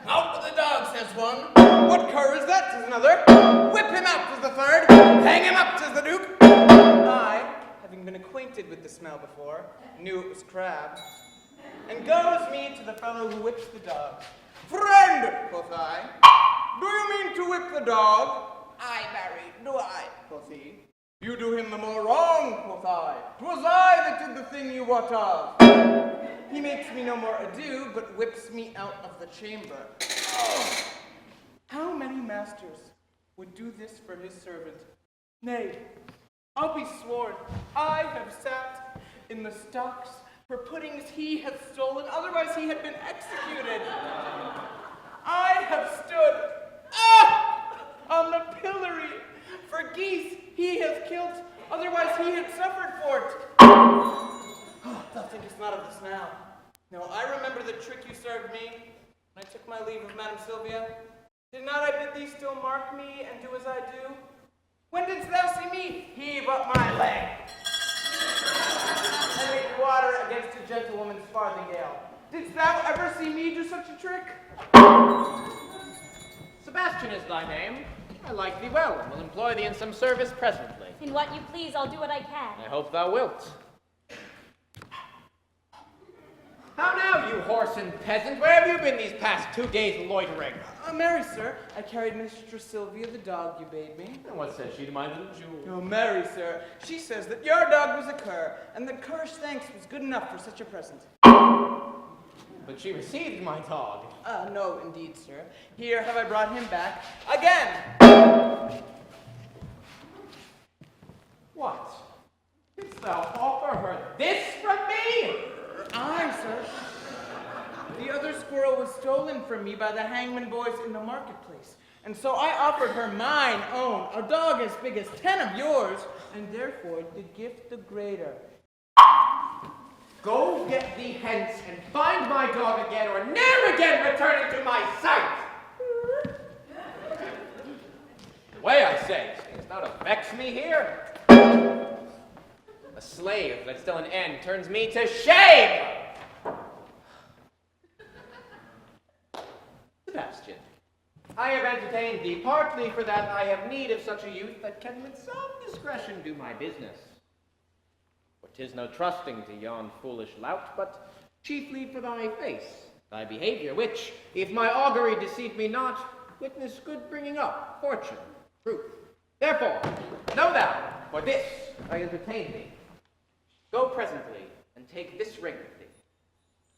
K: Out with the dog, says one. What cur is that, says another. Whip him out, says the third. Hang him up, says the Duke. I, having been acquainted with the smell before, knew it was crab, and goes me to the fellow who whips the dog. Friend, quoth I, do you mean to whip the dog? Aye, marry, do I, quoth he. You do him the more wrong, quoth I. 'Twas I that did the thing you wot of. He makes me no more ado, but whips me out of the chamber. Oh. How many masters would do this for his servant? Nay, I'll be sworn, I have sat in the stocks for puddings he had stolen, otherwise he had been executed. I have stood on the pillory for geese he has killed, otherwise he had suffered for it. Thou thinkest not of this now. No, I remember the trick you served me when I took my leave of Madame Silvia. Did not I bid thee still mark me and do as I do? When didst thou see me heave up my leg and make water against a gentlewoman's farthingale? Didst thou ever see me do such a trick?
E: Sebastian is thy name. I like thee well, and will employ thee in some service presently.
G: In what you please, I'll do what I can.
E: I hope thou wilt. How now, you horse and peasant? Where have you been these past 2 days loitering?
K: Marry, sir, I carried Mistress Silvia, the dog you bade me.
E: And what says she to my little jewel?
K: Oh, marry, sir, she says that your dog was a cur, and that cur's thanks was good enough for such a present.
E: But she received my dog.
K: No, indeed, sir. Here have I brought him back again.
E: What? Didst thou offer her this from me?
K: Aye, sir. The other squirrel was stolen from me by the hangman boys in the marketplace, and so I offered her mine own, a dog as big as 10 of yours, and therefore the gift the greater.
E: Go get thee hence and find my dog again, or ne'er again return into my sight. Away, I say, seemest thou to vex me here? A slave that still an end turns me to shame. Sebastian, I have entertained thee partly for that I have need of such a youth that can with some discretion do my business. For 'tis no trusting to yon foolish lout, but chiefly for thy face, thy behavior, which, if my augury deceive me not, witness good bringing up, fortune, truth. Therefore, know thou, for this I entertain thee. Go presently and take this ring with thee.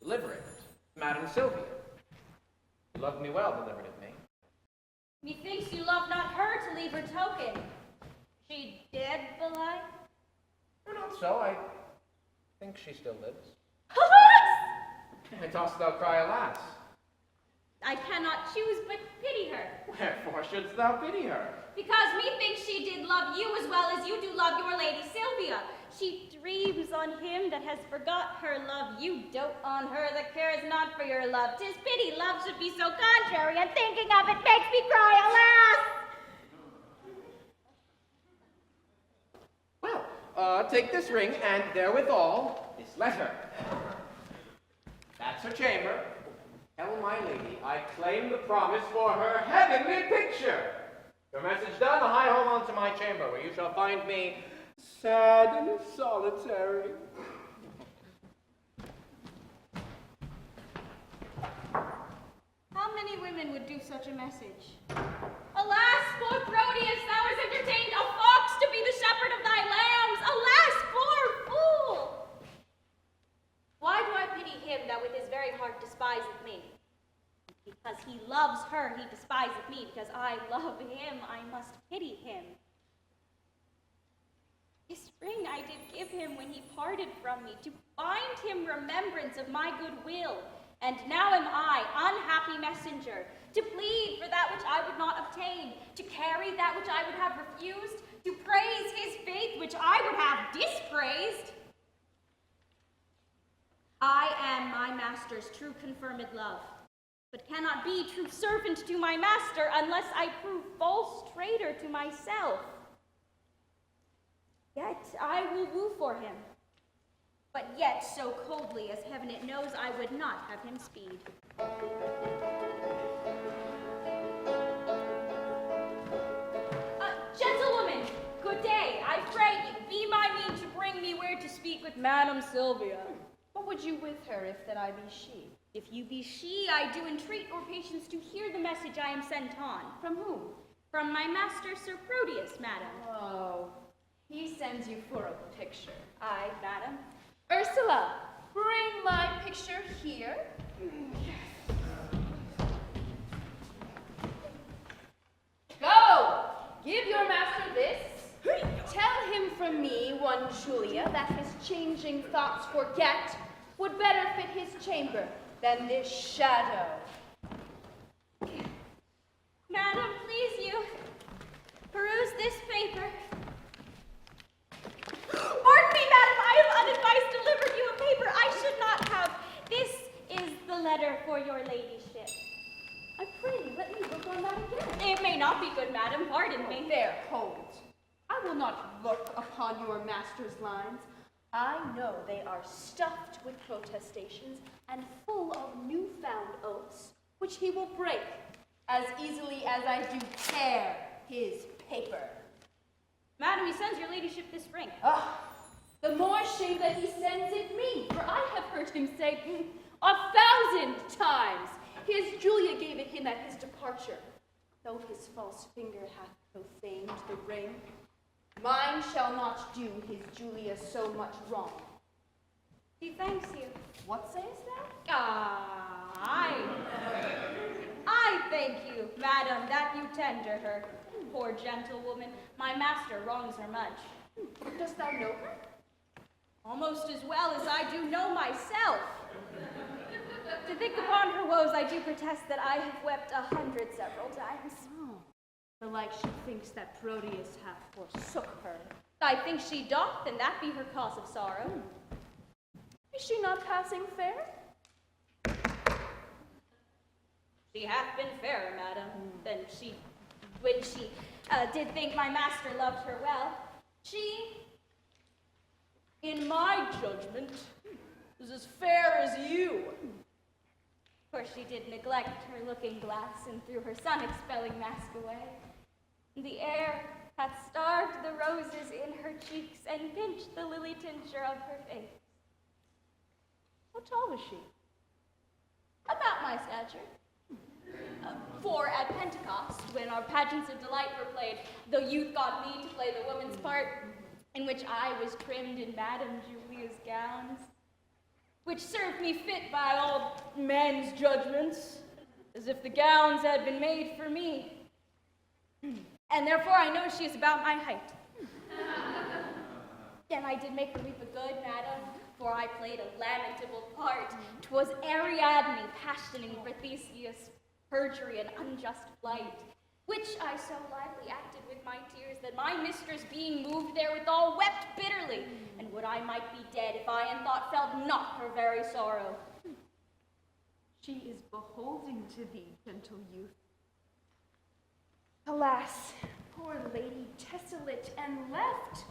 E: Deliver it to Madame Silvia. You loved me well, delivered it me.
G: Methinks you love not her to leave her token. She dead, belike?
E: Not so, I think she still lives. Why dost thou cry alas?
G: I cannot choose but pity her.
E: Wherefore shouldst thou pity her?
G: Because methinks she did love you as well as you do love your lady Silvia. She dreams on him that has forgot her love. You dote on her that cares not for your love. 'Tis pity love should be so contrary, and thinking of it makes me cry, alas!
E: Well, take this ring, and therewithal this letter. That's her chamber. Tell my lady I claim the promise for her heavenly picture. Your message done, hie home on to my chamber, where you shall find me sad and solitary.
G: How many women would do such a message? Alas, poor Proteus, thou hast entertained a fox to be the shepherd of thy lambs. Alas, poor fool! Why do I pity him that with his very heart despiseth me? Because he loves her, he despiseth me. Because I love him, I must pity him. This ring I did give him when he parted from me, to bind him remembrance of my goodwill. And now am I, unhappy messenger, to plead for that which I would not obtain, to carry that which I would have refused, to praise his faith which I would have dispraised. I am my master's true confirmed love, but cannot be true servant to my master unless I prove false traitor to myself. Yet I will woo for him, but yet so coldly as heaven it knows I would not have him speed. Gentlewoman, good day, I pray you, be my mean to bring me where to speak with Madame Silvia.
I: What would you with her if that I be she?
G: If you be she, I do entreat your patience to hear the message I am sent on.
I: From whom?
G: From my master Sir Proteus, madam.
I: Oh, he sends you for a picture.
G: Aye, madam.
I: Ursula, bring my picture here. Go! Give your master this. Tell him from me, one Julia, that his changing thoughts forget would better fit his chamber than this shadow.
G: Madam, please you, peruse this paper. Pardon me, madam, I have unadvised delivered you a paper I should not have. This is the letter for your ladyship.
I: I pray, let me look on that again.
G: It may not be good, madam, pardon me.
I: There, hold. I will not look upon your master's lines. I know they are stuffed with protestations and full of newfound oaths, which he will break as easily as I do tear his paper.
G: Madam, he sends your ladyship this ring.
I: Ah, the more shame that he sends it me, for I have heard him say 1,000 times his Julia gave it him at his departure, though his false finger hath profaned the ring. Mine shall not do his Julia so much wrong.
G: He thanks you.
I: What sayest thou?
G: I thank you, madam, that you tender her. Poor gentlewoman, my master wrongs her much.
I: Dost thou know her?
G: Almost as well as I do know myself. To think upon her woes, I do protest that I have wept 100 several times.
I: Belike she thinks that Proteus hath forsook her.
G: I think she doth, and that be her cause of sorrow.
I: Is she not passing fair?
G: She hath been fairer, madam, than when she did think my master loved her well. She, in my judgment, is as fair as you. Of course, she did neglect her looking glass and threw her sun-expelling mask away. The air hath starved the roses in her cheeks and pinched the lily tincture of her face.
I: How tall was she?
G: About my stature. For at Pentecost, when our pageants of delight were played, the youth got me to play the woman's part, in which I was trimmed in Madame Julia's gowns, which served me fit by all men's judgments, as if the gowns had been made for me. And therefore I know she is about my height. And I did make her reap a good, madam, for I played a lamentable part. 'Twas Ariadne passioning for Theseus' perjury and unjust flight, which I so lively acted with my tears that my mistress, being moved therewithal, wept bitterly, and would I might be dead if I in thought felt not her very sorrow.
I: She is beholding to thee, gentle youth.
G: Alas,
I: Poor lady, desolate and left.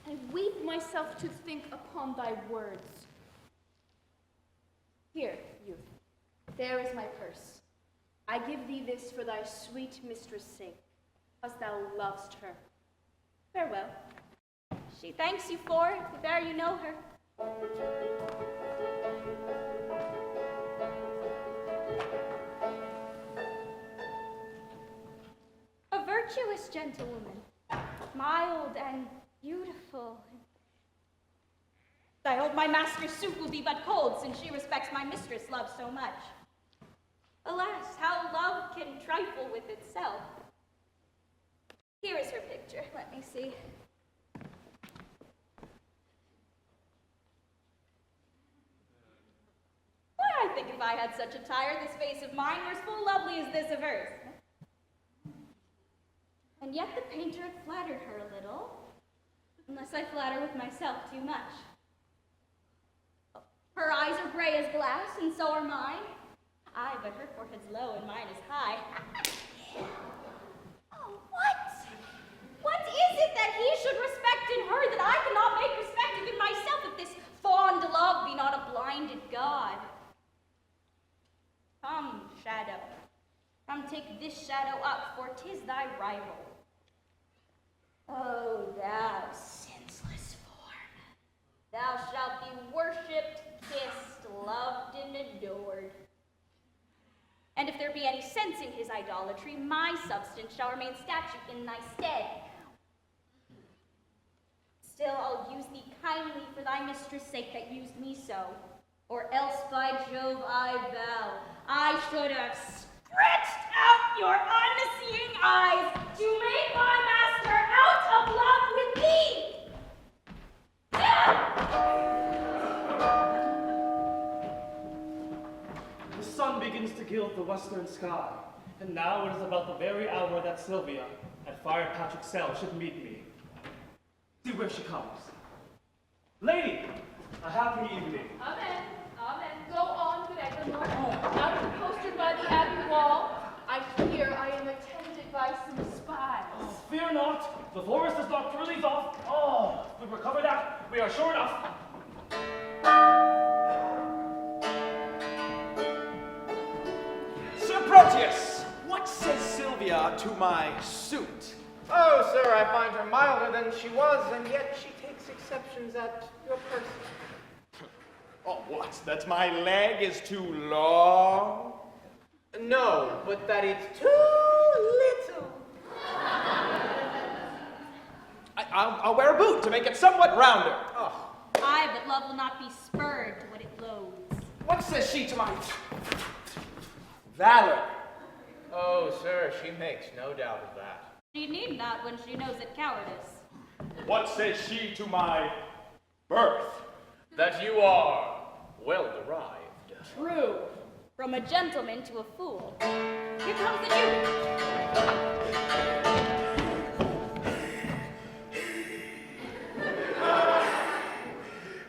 I: I weep myself to think upon thy words. Here, youth, there is my purse. I give thee this for thy sweet mistress' sake, because thou lovest her. Farewell.
G: she thanks you for it, if e'er you know her. A virtuous gentlewoman, mild and beautiful. I hope my master's suit will be but cold, since she respects my mistress' love so much. Alas, how love can trifle with itself. Here is her picture. Let me see. Why, I think if I had such attire, this face of mine were as full lovely as this of hers. And yet the painter had flattered her a little, unless I flatter with myself too much. Her eyes are gray as glass, and so are mine. Aye, but her forehead's low and mine is high. Oh, what? What is it that he should respect in her that I cannot make respective in myself, if this fond love be not a blinded god? Come, shadow, come take this shadow up, for 'tis thy rival. Oh, thou senseless form, thou shalt be worshipped, kissed, loved, and adored. And if there be any sense in his idolatry, my substance shall remain statute in thy stead. Still, I'll use thee kindly for thy mistress' sake that used me so. Or else, by Jove, I vow, I should have stretched out your unseeing eyes to make my master out of love with me!
L: The sun begins to gild the western sky, and now it is about the very hour that Silvia, at Friar Patrick's cell, should meet me. See where she comes. Lady, a happy evening.
I: Amen. Amen. Go on, good Eglamour. Now to postered by the abbey wall, I fear I am attended by some spies.
L: Oh, fear not. The forest is not truly off. Oh, we recover that. We are sure enough.
B: Sir Proteus, what says Silvia to my suit?
E: Oh, sir, I find her milder than she was, and yet she takes exceptions at your person.
B: Oh, what? That my leg is too long?
E: No, but that it's too little.
B: I'll wear a boot to make it somewhat rounder.
E: Oh.
G: Aye, but love will not be spurred to what it loathes.
B: What says she to my valor?
E: Oh, sir, she makes no doubt of that.
G: She need not when she knows it cowardice.
J: What says she to my birth?
E: That you are well derived.
G: True. From a gentleman to a fool. Here comes the Duke.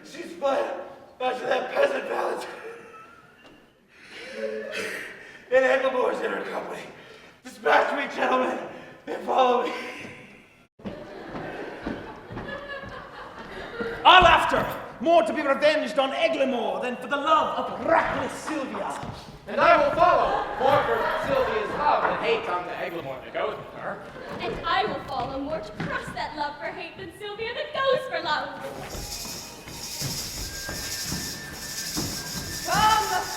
B: She's fled after that peasant Valentine. And Eglamour's in her company. Dispatch me, gentlemen, and follow me. I'll after! More to be revenged on Eglamour than for the love of reckless Silvia.
E: And I will follow, more for Silvia's love than hate on the Eglamour that goes with her.
G: And I will follow more to crush that love for hate than Silvia that goes for love.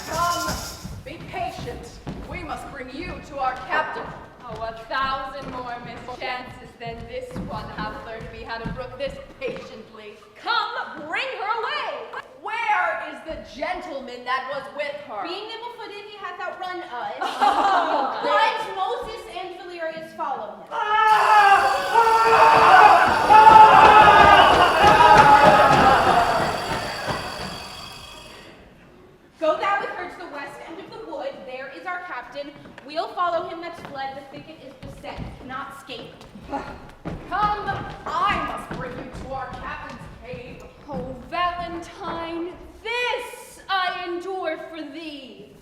I: Come. Be patient. We must bring you to our captain. Oh, 1,000 more mischances than this one have learned me how to brook this patiently. Come, bring her away. Where is the gentleman that was with her?
G: Being nimble-footed, he hath outrun us.
I: Oh,
G: But Moses and Valerius follow him. Go thou with her to the west end of the wood. There is our captain. We'll follow him that's fled. The thicket is beset. Cannot escape.
I: Come, I must bring you to our captain's cave. Oh, Valentine, this I endure for thee.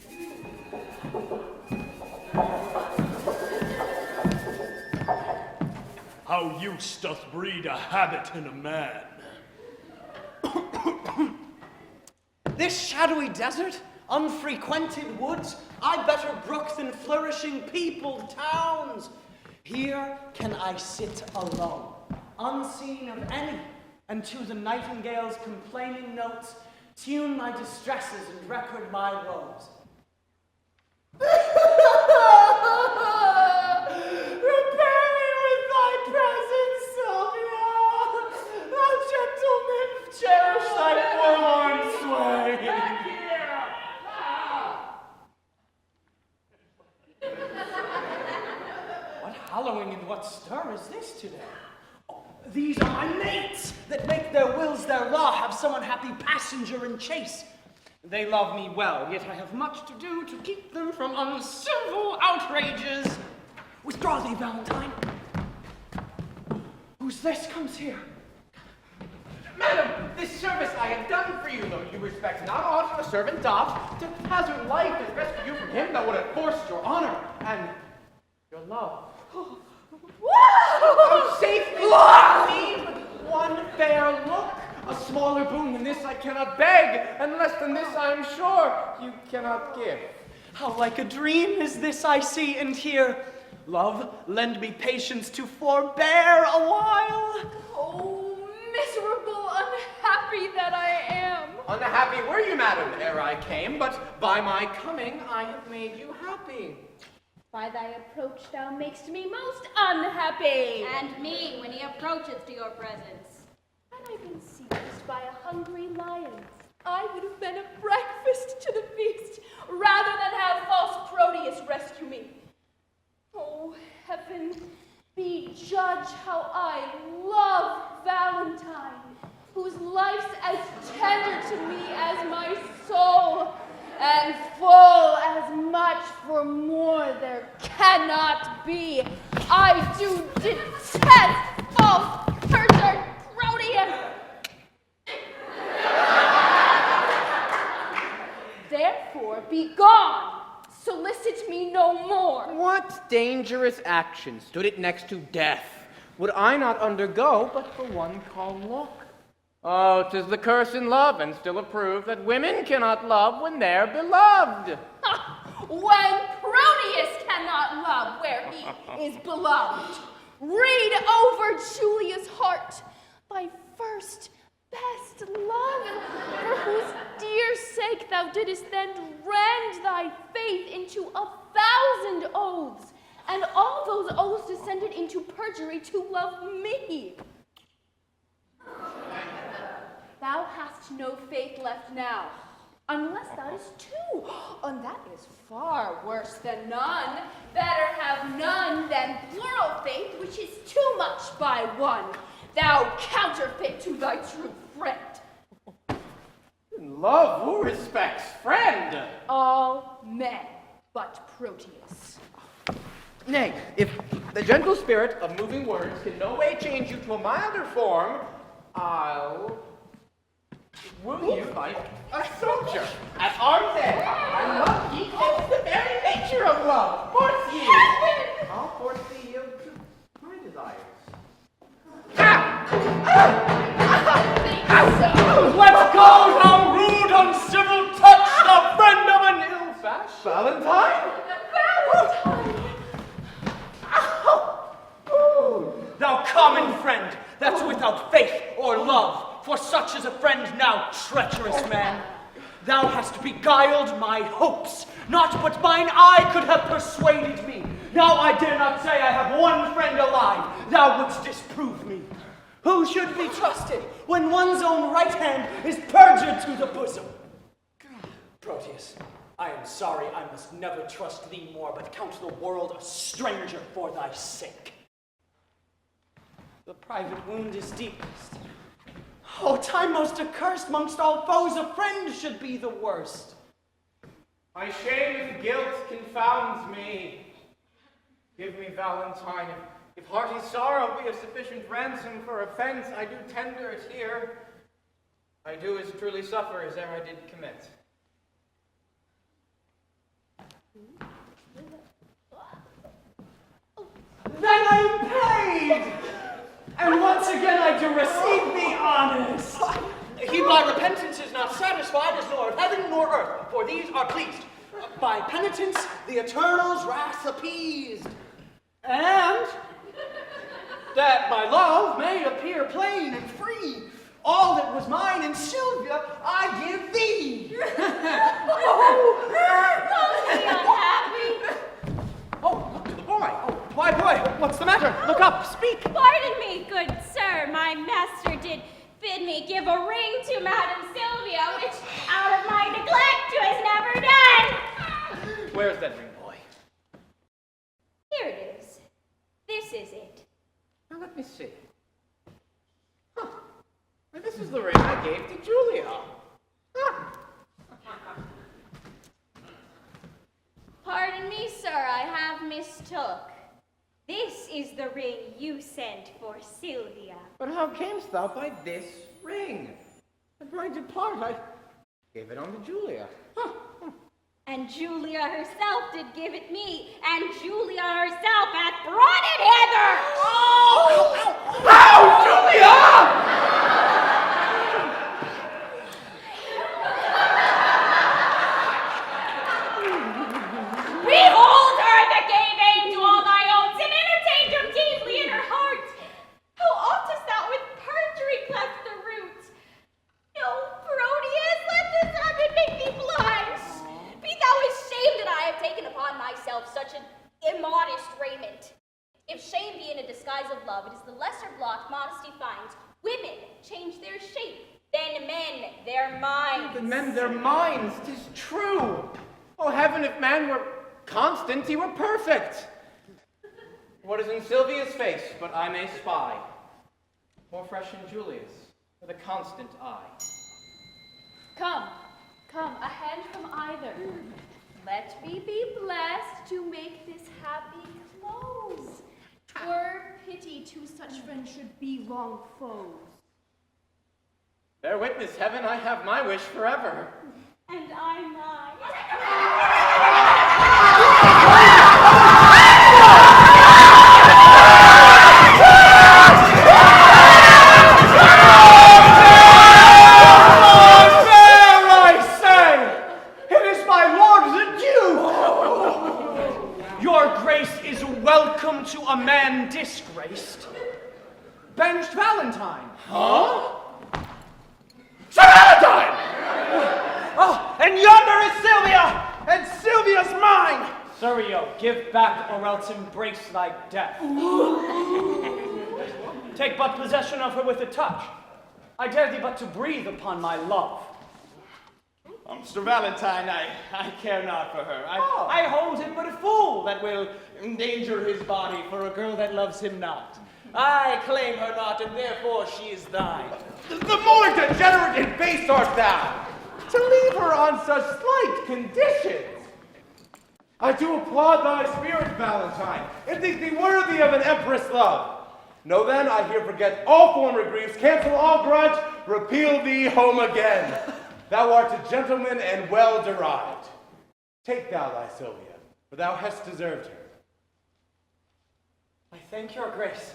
L: How use doth breed a habit in a man.
F: This shadowy desert, unfrequented woods, I better brook than flourishing peopled towns. Here can I sit alone, unseen of any, and to the nightingale's complaining notes, tune my distresses and record my woes. Repair me with thy presence, Silvia. Thou gentleman, cherish thy forlorn swain. What hallowing and what stir is this today? Oh, these are my mates that make their wills their law, have some unhappy passenger in chase. They love me well, yet I have much to do to keep them from uncivil outrages. Withdraw thee, Valentine. Who's this comes here?
E: Madam, this service I have done for you, though you respect not aught a servant doth, to hazard life and rescue you from him that would have forced your honor and your love. Vouchsafe me with one fair look. A smaller boon than this I cannot beg, and less than this I am sure you cannot give.
F: How like a dream is this I see and hear. Love, lend me patience to forbear a while.
I: Oh, miserable, unhappy that I am.
E: Unhappy were you, madam, ere I came, but by my coming I have made you happy.
G: By thy approach thou makest me most unhappy. And me when he approacheth to your presence.
I: Had I been seized by a hungry lion, I would have been a breakfast soul, and full as much for more there cannot be. I do detest false, perjured Proteus. Therefore, be gone. Solicit me no more.
E: What dangerous action stood it next to death would I not undergo but for one calm look? Oh, 'tis the curse in love, and still approve that women cannot love when they're beloved.
I: When Proteus cannot love where he is beloved. Read over Julia's heart, thy first best love, for whose dear sake thou didst then rend thy faith into 1,000 oaths, and all those oaths descended into perjury to love me. Thou hast no faith left now, unless thou hast two, and that is far worse than none. Better have none than plural faith, which is too much by one. Thou counterfeit to thy true friend.
E: In love, who respects friend?
I: All men but Proteus.
E: Nay, if the gentle spirit of moving words can no way change you to a milder form, I'll woo you like a soldier at arm's end. And love ye is the very nature of love. Force ye. I'll force thee yield to my desires.
F: Let's go, thou rude, uncivil touch, the friend of an ill fashion.
E: Valentine?
F: Thou common friend, that's without faith or love, for such is a friend now, treacherous man. Thou hast beguiled my hopes, not but mine eye could have persuaded me. Now I dare not say I have one friend alive, thou wouldst disprove me. Who should be trusted when one's own right hand is perjured to the bosom? Proteus, I am sorry I must never trust thee more, but count the world a stranger for thy sake. The private wound is deepest. Oh, time most accursed, mongst all foes a friend should be the worst.
E: My shame and guilt confounds me. Give me Valentine. If hearty sorrow be a sufficient ransom for offense, I do tender it here. I do as truly suffer as e'er I did commit.
F: Then I am paid! And once again I do receive thee honest. He by repentance is not satisfied, as nor of heaven nor earth, for these are pleased. By penitence the Eternal's wrath appeased. And that my love may appear plain and free, all that was mine in Silvia I give thee. Oh, look to the boy. Oh, why, boy, what's the matter? Look up, speak.
G: Pardon me, good sir. My master did bid me give a ring to Madam Silvia, which out of my neglect was never done.
E: Where's that ring, boy?
G: Here it is. This is it.
E: Now let me see. Huh. Well, this is the ring I gave to Julia. Huh.
G: Pardon me, sir, I have mistook. This is the ring you sent for Silvia.
E: But how camest thou by this ring? And when I depart, I gave it unto Julia. Huh.
G: And Julia herself did give it me, and Julia herself hath brought it hither.
E: Oh! Ow, Julia!
G: Behold her that gave aid to all thy own, and entertained them deeply in her heart. How oftest thou with perjury cleft the root? No, Proteus, let this habit make thee blind. Be thou ashamed that I have taken upon myself such an immodest raiment. If shame be in a disguise of love, it is the lesser blot modesty finds. Women change their shape, then men their minds.
E: The men their minds, 'tis true. Oh, heaven, if man were constant, he were perfect. What is in Silvia's face, but I may spy? More fresh in Julia's, with a constant eye.
I: Come, come, let me be blessed to make this happy close. 'Twere pity two such friends should be long foes.
E: Bear witness, heaven, I have my wish forever.
G: And I mine.
F: Welcome to a man disgraced. Banished Valentine.
B: Huh? Sir Valentine!
F: Oh, and yonder is Silvia!
B: And Silvia's mine!
F: Thurio, give back or else embrace thy death. Take but possession of her with a touch. I dare thee but to breathe upon my love.
B: Sir Valentine, I care not for her. I hold him but a fool that will endanger his body for a girl that loves him not. I claim her not, and therefore she is thine.
J: The more degenerate and base art thou, to leave her on such slight conditions. I do applaud thy spirit, Valentine, and think thee worthy of an empress love. Know then, I here forget all former griefs, cancel all grudge, repeal thee home again. Thou art a gentleman and well derived. Take thou thy Silvia, for thou hast deserved her.
F: I thank your grace.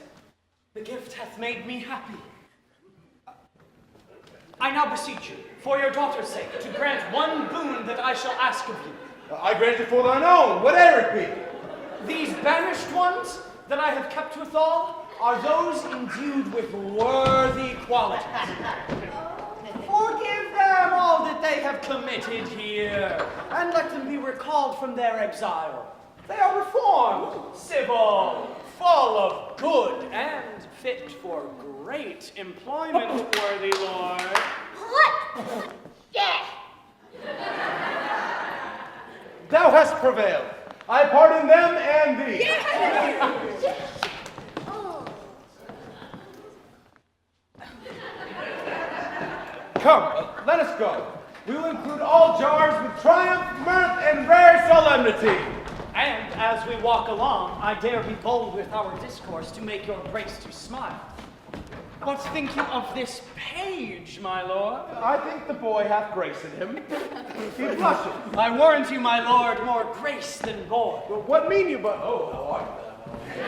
F: The gift hath made me happy. I now beseech you, for your daughter's sake, to grant one boon that I shall ask of you.
J: I grant it for thine own, whatever it be.
F: These banished ones that I have kept withal are those endued with worthy qualities. Forgive them all that they have committed here, and let them be recalled from their exile. They are reformed, civil, full of good, and fit for great employment, worthy lord.
G: What? Yeah.
J: Thou hast prevailed. I pardon them and thee. Come, let us go. We will include all jars with triumph, mirth, and rare solemnity.
F: And as we walk along, I dare be bold with our discourse to make your grace to smile. What think you of this page, my lord?
J: I think the boy hath grace in him. He blusheth.
F: I warrant you, my lord, more grace than boy.
J: Well, what mean you but... Oh, how art thou?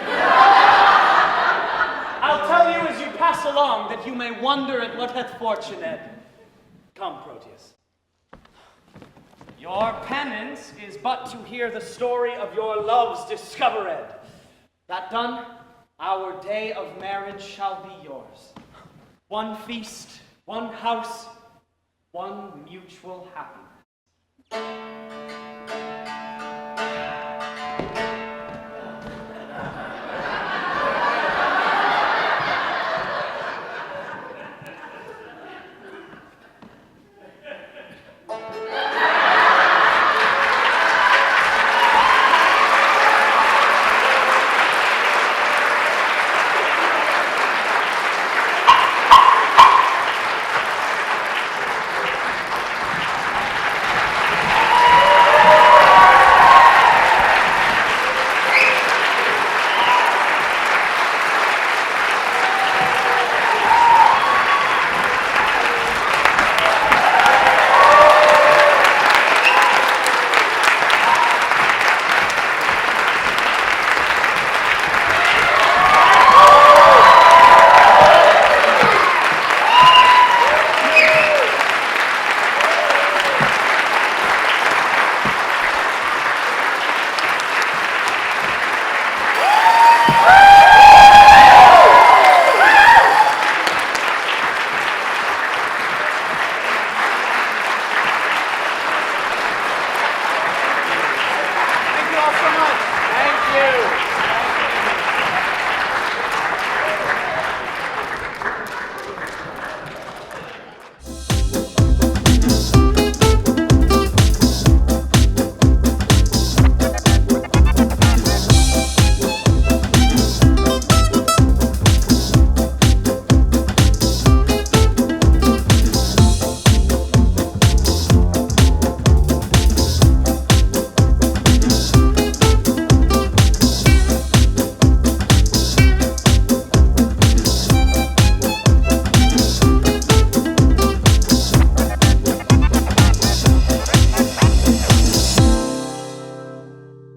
F: I'll tell you as you pass along, that you may wonder at what hath fortuned. Come, Proteus. Your penance is but to hear the story of your loves discovered. That done, our day of marriage shall be yours. One feast, one house, one mutual happiness.